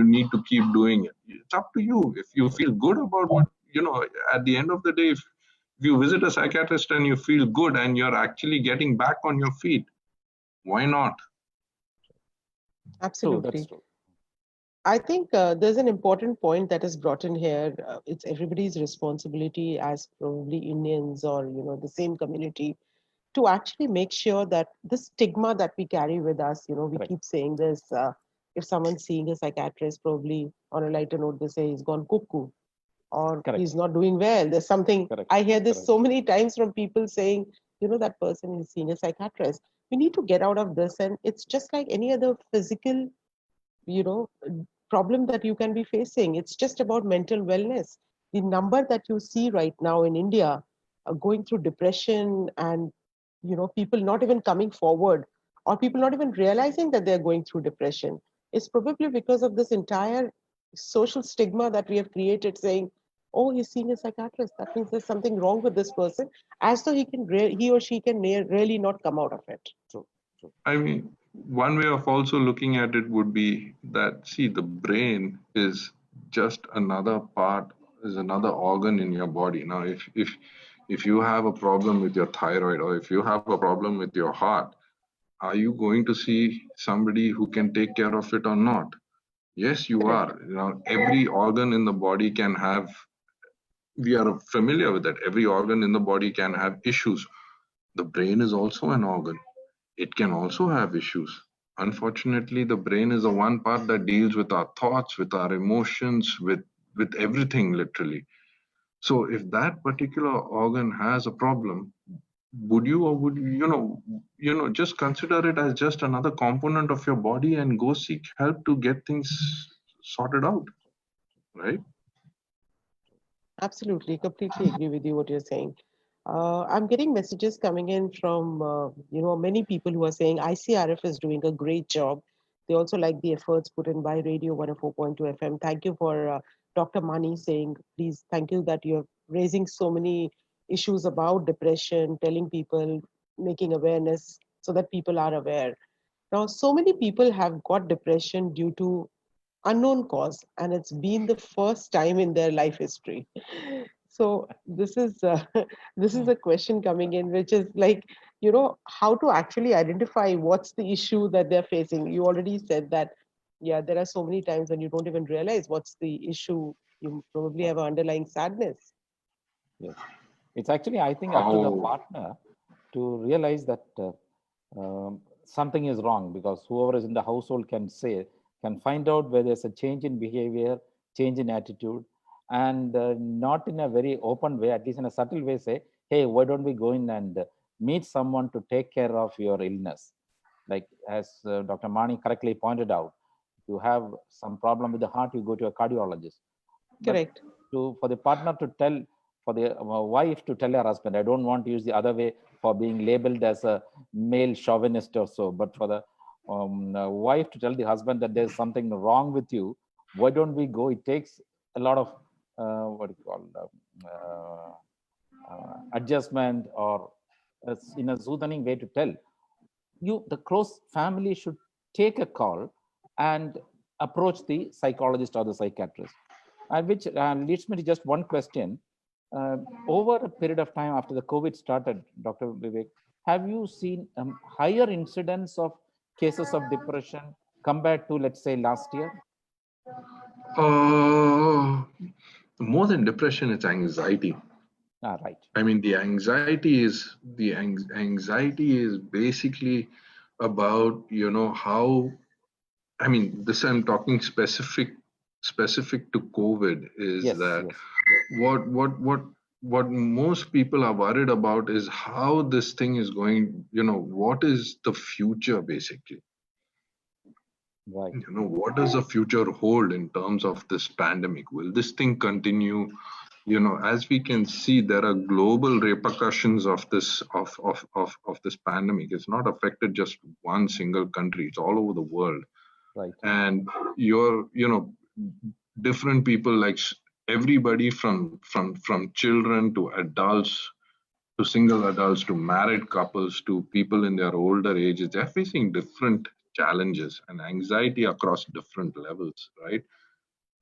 need to keep doing it. It's up to you. If you feel good about what, at the end of the day, if you visit a psychiatrist and you feel good and you're actually getting back on your feet, why not? Absolutely. That's true. I think there's an important point that is brought in here. It's everybody's responsibility as probably Indians or the same community to actually make sure that the stigma that we carry with us, we Correct. keep saying this. If someone's seeing a psychiatrist, probably on a lighter note, they say he's gone cuckoo or Correct. he's not doing well. There's something. Correct. I hear this Correct. so many times from people saying, that person is seeing a psychiatrist. We need to get out of this, and it's just like any other physical problem that you can be facing. It's just about mental wellness. The number that you see right now in India going through depression and people not even coming forward or people not even realizing that they're going through depression is probably because of this entire social stigma that we have created, saying, oh, he's seeing a psychiatrist, that means there's something wrong with this person, as though he or she can really not come out of it. True. I mean, one way of also looking at it would be that, see, the brain is just another part, is another organ in your body. Now, if you have a problem with your thyroid or if you have a problem with your heart, are you going to see somebody who can take care of it or not? Yes, you are. Every organ in the body can have, we are familiar with that. Every organ in the body can have issues. The brain is also an organ. It can also have issues. Unfortunately, the brain is the one part that deals with our thoughts, with our emotions, with everything literally. So if that particular organ has a problem, would you just consider it as just another component of your body and go seek help to get things sorted out, right? Absolutely, completely agree with you what you're saying. I'm getting messages coming in from many people who are saying ICRF is doing a great job. They also like the efforts put in by Radio 104.2 FM. Thank you for Dr. Mani saying, please, thank you that you're raising so many issues about depression, telling people, making awareness so that people are aware. Now, so many people have got depression due to unknown cause, and it's been the first time in their life history. So this is this is a question coming in, which is like, how to actually identify what's the issue that they're facing. You already said that, yeah, there are so many times when you don't even realize what's the issue. You probably have an underlying sadness. Yes. It's actually, I think, up to the partner to realize that something is wrong, because whoever is in the household can find out where there's a change in behavior, change in attitude, and not in a very open way, at least in a subtle way, say, hey, why don't we go in and meet someone to take care of your illness? Like as Dr. Mani correctly pointed out, you have some problem with the heart, you go to a cardiologist. Correct. But for the partner to tell, for the wife to tell her husband, I don't want to use the other way for being labeled as a male chauvinist or so, but for the wife to tell the husband that there's something wrong with you, why don't we go? It takes a lot of adjustment, or in a soothing way to tell. The close family should take a call and approach the psychologist or the psychiatrist. Which leads me to just one question. over a period of time after the COVID started, Dr. Vivek, have you seen higher incidence of cases of depression compared to, let's say, last year? More than depression, it's anxiety. Right. I mean, the anxiety is basically about, you know, how, I mean, this I'm talking specific to COVID is Yes, that yes. what most people are worried about is how this thing is going, you know, what is the future basically? Right. You know, what does the future hold in terms of this pandemic? Will this thing continue? You know, as we can see, there are global repercussions of this of this pandemic. It's not affected just one single country, it's all over the world. Right. And you know, different people, like everybody from children to adults to single adults to married couples to people in their older ages, they're facing different challenges and anxiety across different levels, right?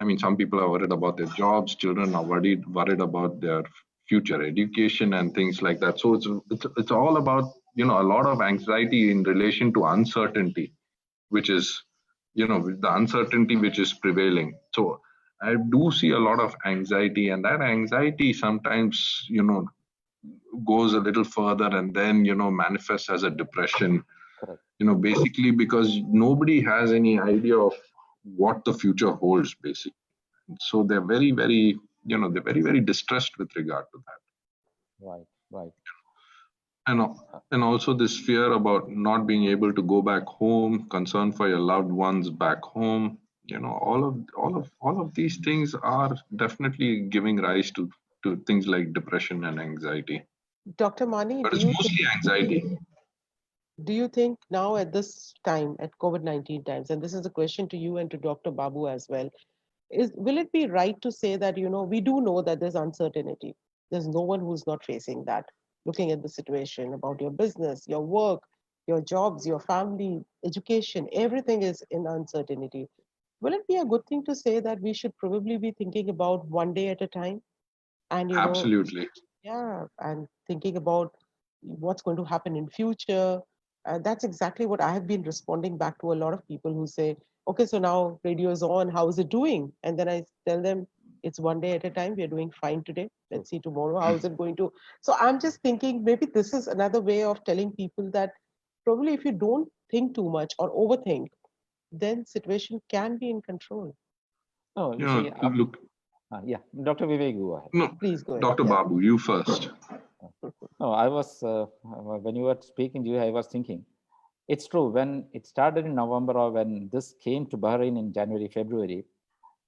I mean, some people are worried about their jobs, children are worried about their future education and things like that. So it's all about, you know, a lot of anxiety in relation to uncertainty, which is, you know, the uncertainty which is prevailing. So I do see a lot of anxiety, and that anxiety sometimes, you know, goes a little further and then, you know, manifests as a depression. Correct. You know, basically because nobody has any idea of what the future holds, basically. So they're very, very, you know, they're very, very distressed with regard to that. Right. Right. And also this fear about not being able to go back home, concern for your loved ones back home. You know, all of these things are definitely giving rise to things like depression and anxiety. Dr. Mani, But it's mostly anxiety. do you think now at this time, at COVID-19 times, and this is a question to you and to Dr. Babu as well, will it be right to say that, you know, we do know that there's uncertainty. There's no one who's not facing that, looking at the situation about your business, your work, your jobs, your family, education, everything is in uncertainty. Will it be a good thing to say that we should probably be thinking about one day at a time? And, you know, Absolutely. yeah, and thinking about what's going to happen in future. That's exactly what I have been responding back to a lot of people who say, okay, so now radio is on, how is it doing? And then I tell them, it's one day at a time. We are doing fine today. Let's see tomorrow. How is it going to? So I'm just thinking maybe this is another way of telling people that probably if you don't think too much or overthink, then situation can be in control. No, You you know, see, look, yeah, Dr. Vivek, go ahead. no, Please go ahead. Dr. Yeah. Babu, you first. No, I was, when you were speaking to you, I was thinking, it's true, when it started in November or when this came to Bahrain in January, February,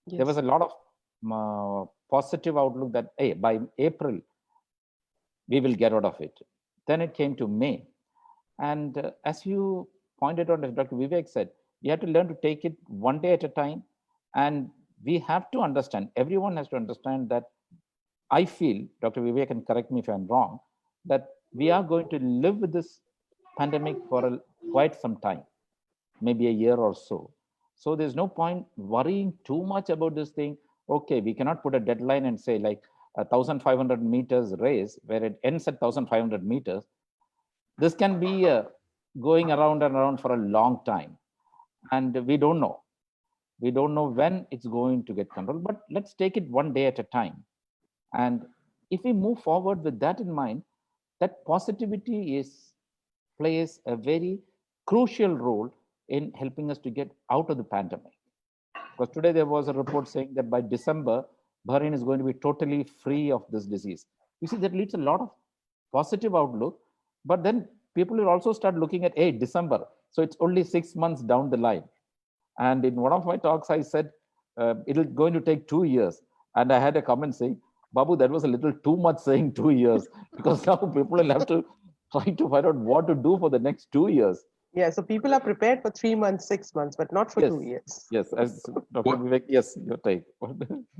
there was a Yes. lot of positive outlook that, hey, by April, we will get out of it. Then it came to May. And as you pointed out, as Dr. Vivek said, we have to learn to take it one day at a time. And we have to understand, everyone has to understand that I feel, Dr. Vivek can correct me if I'm wrong, that we are going to live with this pandemic for quite some time, maybe a year or so. So there's no point worrying too much about this thing. Okay, we cannot put a deadline and say like 1,500 meters race where it ends at 1,500 meters. This can be going around and around for a long time. And we don't know. We don't know when it's going to get controlled, but let's take it one day at a time. And if we move forward with that in mind, that positivity plays a very crucial role in helping us to get out of the pandemic. Because today there was a report saying that by December, Bahrain is going to be totally free of this disease. You see, that leads a lot of positive outlook, but then people will also start looking at, hey, December. So it's only 6 months down the line. And in one of my talks, I said, it'll going to take 2 years. And I had a comment saying, Babu, that was a little too much saying 2 years, because now people will have to try to find out what to do for the next 2 years. Yeah, so people are prepared for 3 months, 6 months, but not for Yes. 2 years. Yes, as Dr. Vivek, yes, your take. One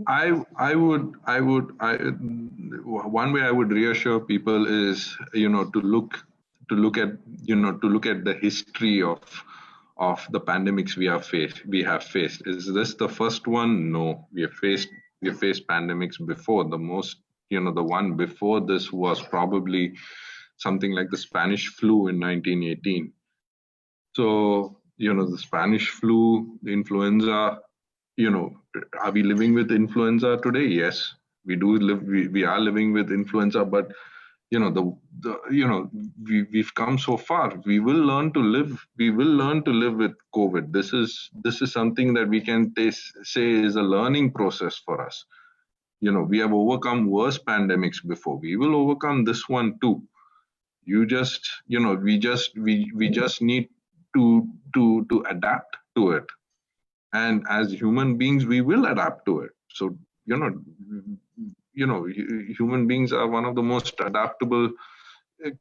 way I would reassure people is, you know, to look at the history of the pandemics we have faced. Is this the first one? No, we have faced pandemics before. The most The one before this was probably something like the Spanish flu in 1918. So, the Spanish flu, the influenza, are we living with influenza today? Yes, we do live, we are living with influenza, but we've come so far. We will learn to live with COVID. This is something that we can say is a learning process for us. We have overcome worse pandemics before. We will overcome this one too. We just need to adapt to it. And as human beings, we will adapt to it. So, human beings are one of the most adaptable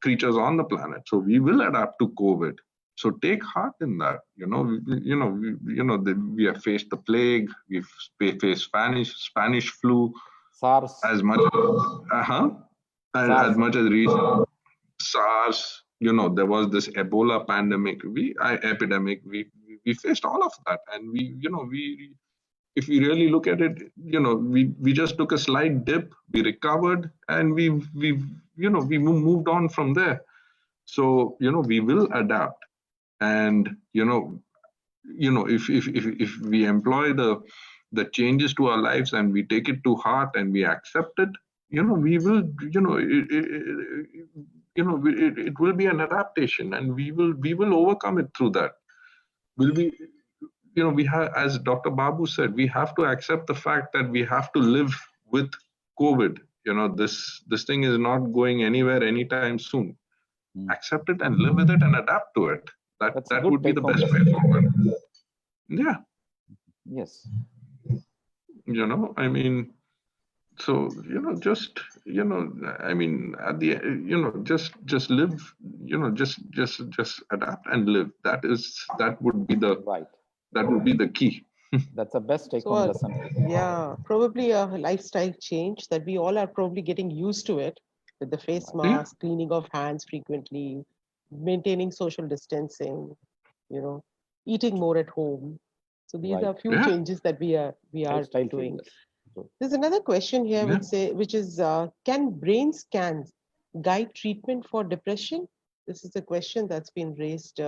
creatures on the planet. So we will adapt to COVID. So take heart in that. We have faced the plague. We've faced Spanish flu. SARS. As much as recent SARS. There was this Ebola pandemic. Epidemic. We faced all of that, and if we really look at it, we just took a slight dip, we recovered, and we moved on from there. So, we will adapt. And, if we employ the changes to our lives and we take it to heart and we accept it, we will, it will be an adaptation, and we will overcome it through that. We have, as Dr. Babu said, we have to accept the fact that we have to live with COVID. This thing is not going anywhere anytime soon. Accept it and live with it and adapt to it. That would be the best way forward. Yeah. Yes. So, just, at the, just live, just adapt and live. That would be the right. That would be the key. That's the best take-home lesson. Yeah, probably a lifestyle change that we all are probably getting used to it, with the face mask, cleaning of hands frequently, maintaining social distancing, eating more at home. So these are a few changes that we are doing. There's another question here which is, can brain scans guide treatment for depression? This is a question that's been raised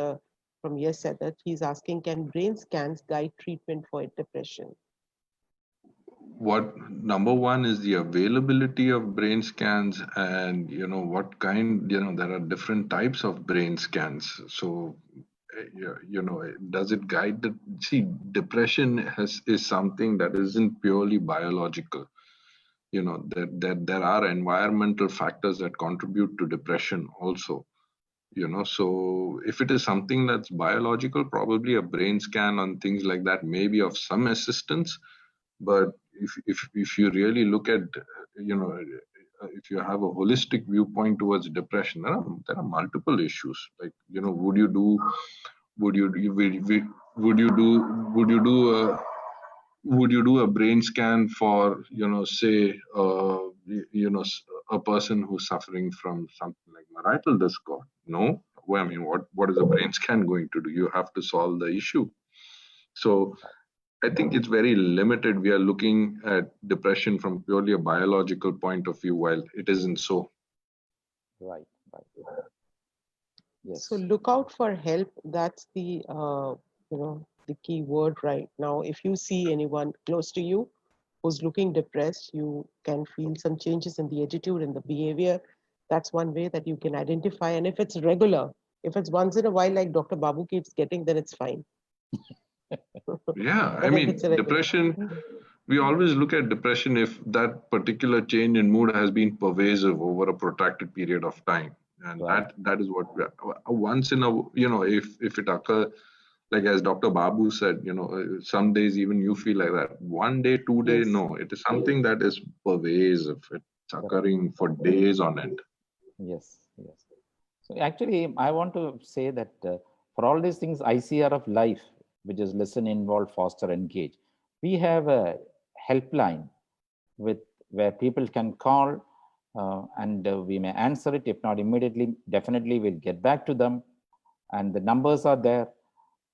from that he's asking, can brain scans guide treatment for depression? Number one is the availability of brain scans, and what kind. There are different types of brain scans. So, does it guide the? See, depression is something that isn't purely biological. There are environmental factors that contribute to depression also. So if it is something that's biological, probably a brain scan on things like that may be of some assistance. But if you really look at, if you have a holistic viewpoint towards depression, there are multiple issues. Like, would you do a brain scan for, say, a person who's suffering from something like marital discord? No. Well, I mean, what is a brain scan going to do? You have to solve the issue. So I think it's very limited. We are looking at depression from purely a biological point of view, while it isn't so. Right. Yes. So look out for help. That's the the key word right now. If you see anyone close to you who's looking depressed, you can feel some changes in the attitude and the behavior. That's one way that you can identify. And if it's regular, if it's once in a while, like Dr. Babu keeps getting, then it's fine. Yeah, I mean, depression, we always look at depression if that particular change in mood has been pervasive over a protracted period of time. And that is what once in a, if it occurs, like as Dr. Babu said, some days even you feel like that. 1 day, 2 days, no, it is something that is pervasive. It's occurring for days on end. Yes. So actually, I want to say that for all these things, ICRF Life, which is listen, involve, foster, engage, we have a helpline where people can call and we may answer it. If not immediately, definitely we'll get back to them. And the numbers are there.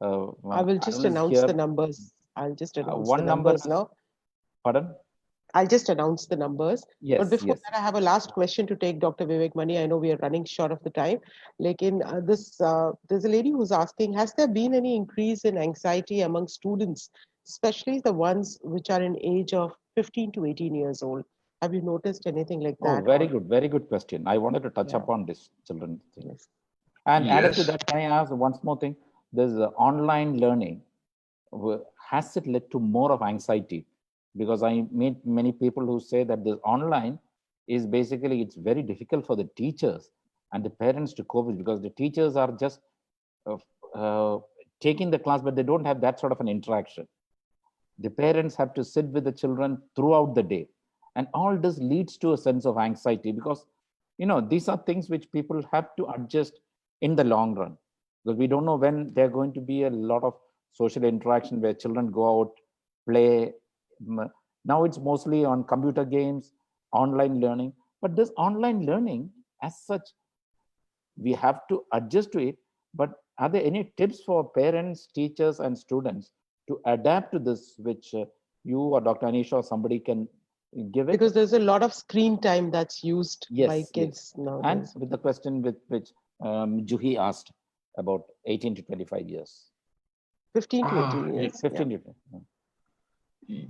I will just announce the numbers. I'll just announce the numbers now. Pardon? I'll just announce the numbers. Yes, But before yes. that, I have a last question to take, Dr. Vivek Mani. I know we are running short of the time. Like there's a lady who's asking, has there been any increase in anxiety among students, especially the ones which are in age of 15 to 18 years old? Have you noticed anything like Oh, that? very good question. I wanted to touch Yeah, upon this children thing. yes. And added to Yes. that, can I ask one more thing? There's online learning. Has it led to more of anxiety? Because I meet many people who say that this online is basically, it's very difficult for the teachers and the parents to cope with, because the teachers are just uh, uh, taking the class, but they don't have that sort of an interaction. The parents have to sit with the children throughout the day. And all this leads to a sense of anxiety, because, these are things which people have to adjust in the long run, because we don't know when there are going to be a lot of social interaction where children go out, play. Now it's mostly on computer games, online learning. But this online learning, as such, we have to adjust to it. But are there any tips for parents, teachers, and students to adapt to this, which you or Dr. Anisha or somebody can give it? Because there's a lot of screen time that's used by Yes, kids yes. And nowadays. with the question with which Juhi asked about 18 to 25 years, 15 to Ah, 18 years. Yeah. 15 to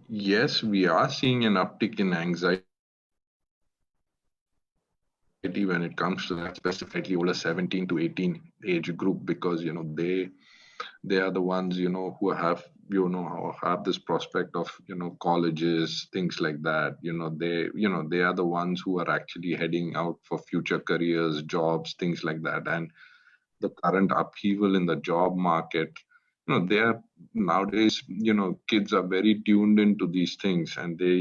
yes, we are seeing an uptick in anxiety when it comes to that specifically older 17 to 18 age group, because they are the ones who have have this prospect of colleges, things like that. They are the ones who are actually heading out for future careers, jobs, things like that. And the current upheaval in the job market, they are nowadays, kids are very tuned into these things, and they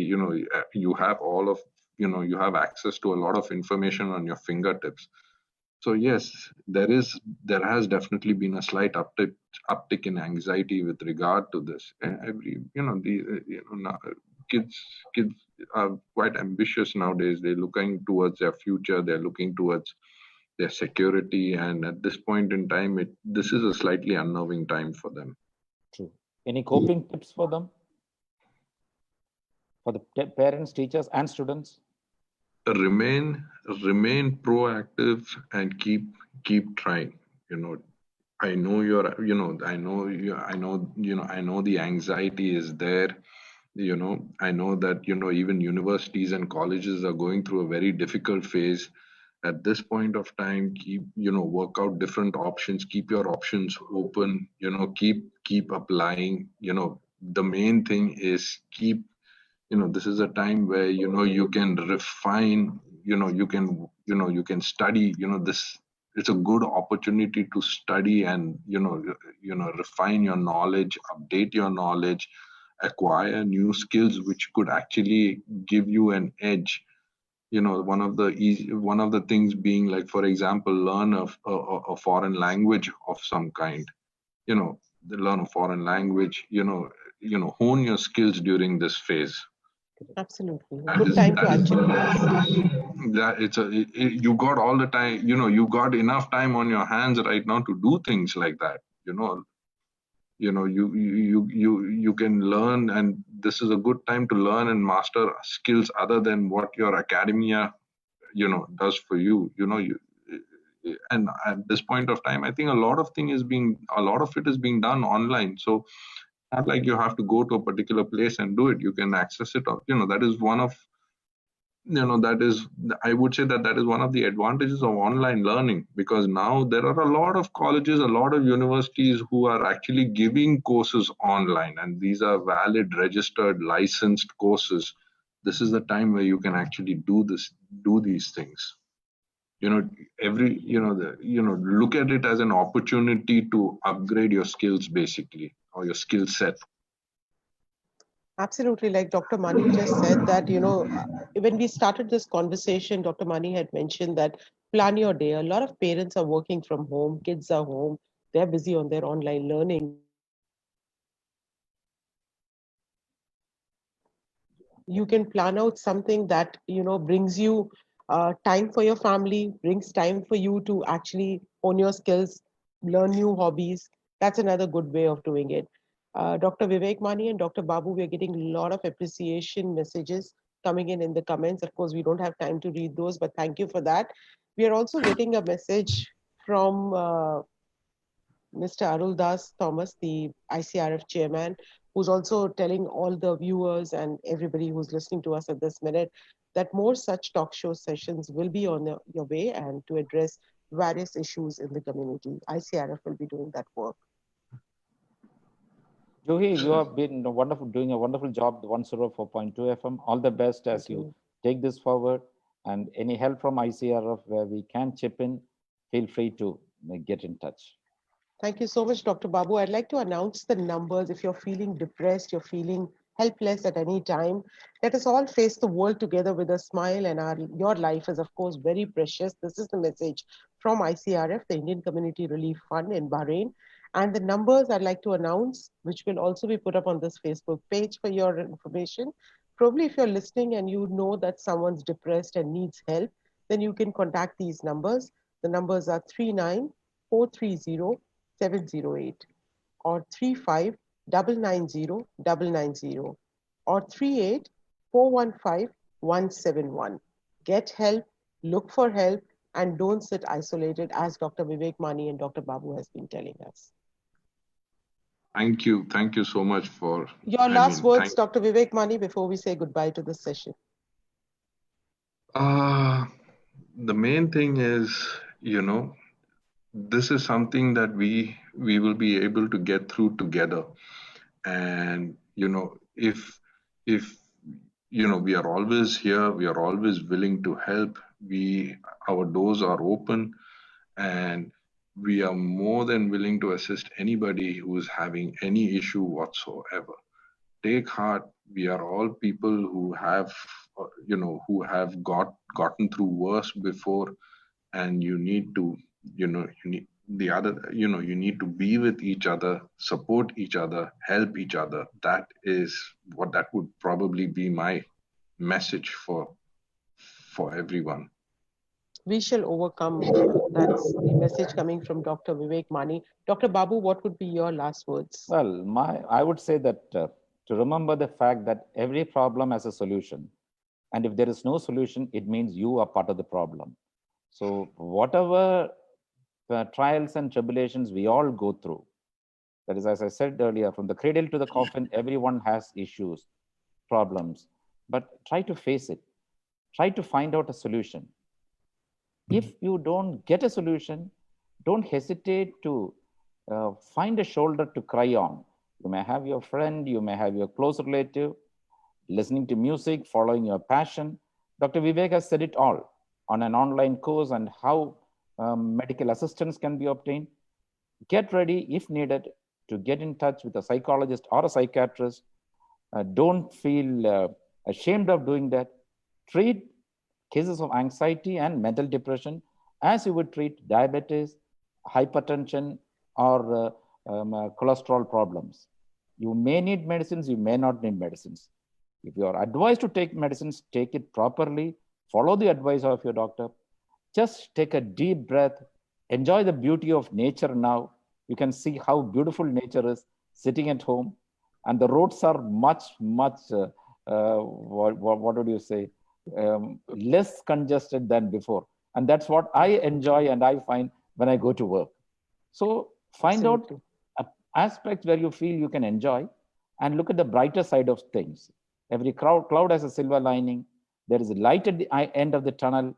you have all of you have access to a lot of information on your fingertips. So yes, there has definitely been a slight uptick in anxiety with regard to this. And every now, kids are quite ambitious nowadays. They're looking towards their future. They're looking towards their security, and at this point in time, this is a slightly unnerving time for them. true. Any coping tips for them? For the parents, teachers, and students? Remain remain proactive and keep trying. You know, I know you're, I know you, I know, I know the anxiety is there. I know that, even universities and colleges are going through a very difficult phase. At this point of time, work out different options, keep your options open, keep applying. The main thing is this is a time where, you can refine, you can study, this, it's a good opportunity to study and refine your knowledge, update your knowledge, acquire new skills which could actually give you an edge. One of the things being, like, for example, learn a foreign language of some kind. Learn a foreign language, hone your skills during this phase. Absolutely. A That good is time to that is actually, yes. that it's you got all the time. You got enough time on your hands right now to do things like that. You can learn, and this is a good time to learn and master skills other than what your academia does for you. And at this point of time, I think a lot of it is being done online. So not like you have to go to a particular place and do it. You can access it. That is one of that is, I would say that is one of the advantages of online learning, because now there are a lot of colleges, a lot of universities who are actually giving courses online, and these are valid, registered, licensed courses. This is the time where you can actually do these things. Look at it as an opportunity to upgrade your skills, basically, or your skill set. Absolutely. Like Dr. Mani just said that, when we started this conversation, Dr. Mani had mentioned that plan your day. A lot of parents are working from home, kids are home, they're busy on their online learning. You can plan out something that brings you time for your family, brings time for you to actually hone your skills, learn new hobbies. That's another good way of doing it. Dr. Vivek Mani and Dr. Babu, we're getting a lot of appreciation messages coming in the comments. Of course, we don't have time to read those, but thank you for that. We are also getting a message from Mr. Arul Das Thomas, the ICRF chairman, who's also telling all the viewers and everybody who's listening to us at this minute that more such talk show sessions will be on your way and to address various issues in the community. ICRF will be doing that work. Juhi, you have been wonderful, doing a wonderful job, the 104.2 FM. All the best as you take this forward. And any help from ICRF where we can chip in, feel free to get in touch. Thank you so much, Dr. Babu. I'd like to announce the numbers. If you're feeling depressed, you're feeling helpless at any time, let us all face the world together with a smile, and your life is, of course, very precious. This is the message from ICRF, the Indian Community Relief Fund in Bahrain. And the numbers I'd like to announce, which will also be put up on this Facebook page for your information. Probably if you're listening and you know that someone's depressed and needs help, then you can contact these numbers. The numbers are 39430-708 or 35990990 or 38415-171. Get help, look for help, and don't sit isolated, as Dr. Vivek Mani and Dr. Babu has been telling us. Thank you. Thank you so much for your last words, Dr. Vivek Mani, before we say goodbye to this session. The main thing is, this is something that we will be able to get through together. And, if we are always here, we are always willing to help. Our doors are open, and we are more than willing to assist anybody who is having any issue whatsoever. Take heart. We are all people who have, gotten through worse before, and you need to, you need to be with each other, support each other, help each other. That would probably be my message for everyone. We shall overcome. That's the message coming from Dr. Vivek Mani. Dr. Babu, what would be your last words? Well, I would say that to remember the fact that every problem has a solution. And if there is no solution, it means you are part of the problem. So whatever trials and tribulations we all go through, that is, as I said earlier, from the cradle to the coffin, everyone has issues, problems, but try to face it. Try to find out a solution. If you don't get a solution, don't hesitate to find a shoulder to cry on. You may have your friend, you may have your close relative, listening to music, following your passion. Dr. Vivek has said it all on an online course and how medical assistance can be obtained. Get ready, if needed, to get in touch with a psychologist or a psychiatrist. Don't feel ashamed of doing that. Treat cases of anxiety and mental depression as you would treat diabetes, hypertension, or cholesterol problems. You may need medicines, you may not need medicines. If you are advised to take medicines, take it properly, follow the advice of your doctor. Just take a deep breath, enjoy the beauty of nature now. You can see how beautiful nature is sitting at home, and the roads are much, what would you say, less congested than before. And that's what I enjoy and I find when I go to work. So find out aspects where you feel you can enjoy and look at the brighter side of things. Every cloud has a silver lining. There is a light at the end of the tunnel.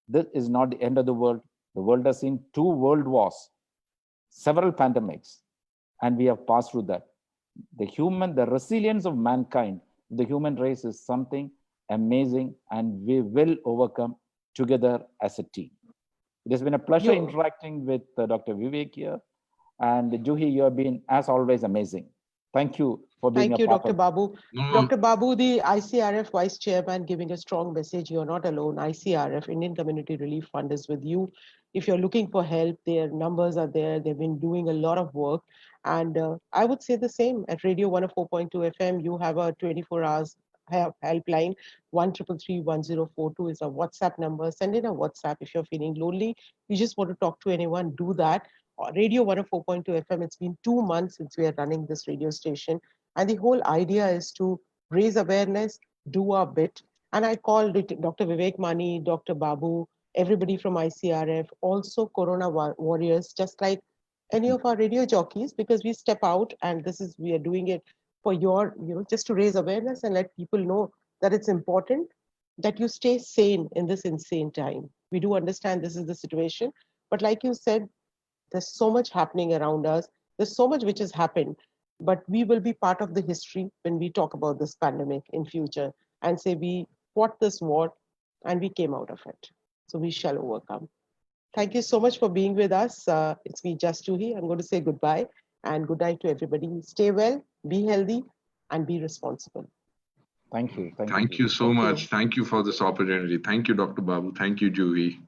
This is not the end of the world. The world has seen 2 world wars, several pandemics, and we have passed through that. The resilience of mankind, the human race, is something amazing, and we will overcome together as a team. It has been a pleasure interacting with Dr. Vivek here. And Juhi, you have been, as always, amazing. Thank you for being a part Dr. Babu. Dr. Babu, the ICRF Vice Chairman, giving a strong message. You're not alone. ICRF, Indian Community Relief Fund, is with you. If you're looking for help, their numbers are there. They've been doing a lot of work. And I would say the same. At Radio 104.2 FM, you have a 24 hours helpline. 133-1042 is a WhatsApp number. Send in a WhatsApp if you're feeling lonely. You just want to talk to anyone, do that. Radio 104.2 FM, it's been 2 months since we are running this radio station. And the whole idea is to raise awareness, do our bit, And I called it Dr. Vivek Mani, Dr. Babu, everybody from ICRF, also Corona warriors, just like any of our radio jockeys, because we step out and we are doing it for your, just to raise awareness and let people know that it's important that you stay sane in this insane time. We do understand this is the situation, but like you said, there's so much happening around us. There's so much which has happened, but we will be part of the history when we talk about this pandemic in future and say we fought this war and we came out of it. So we shall overcome. Thank you so much for being with us. It's me, Just Juhi. I'm going to say goodbye and good night to everybody. Stay well, be healthy, and be responsible. Thank you. Thank you so much. Thank you for this opportunity. Thank you, Dr. Babu. Thank you, Juhi.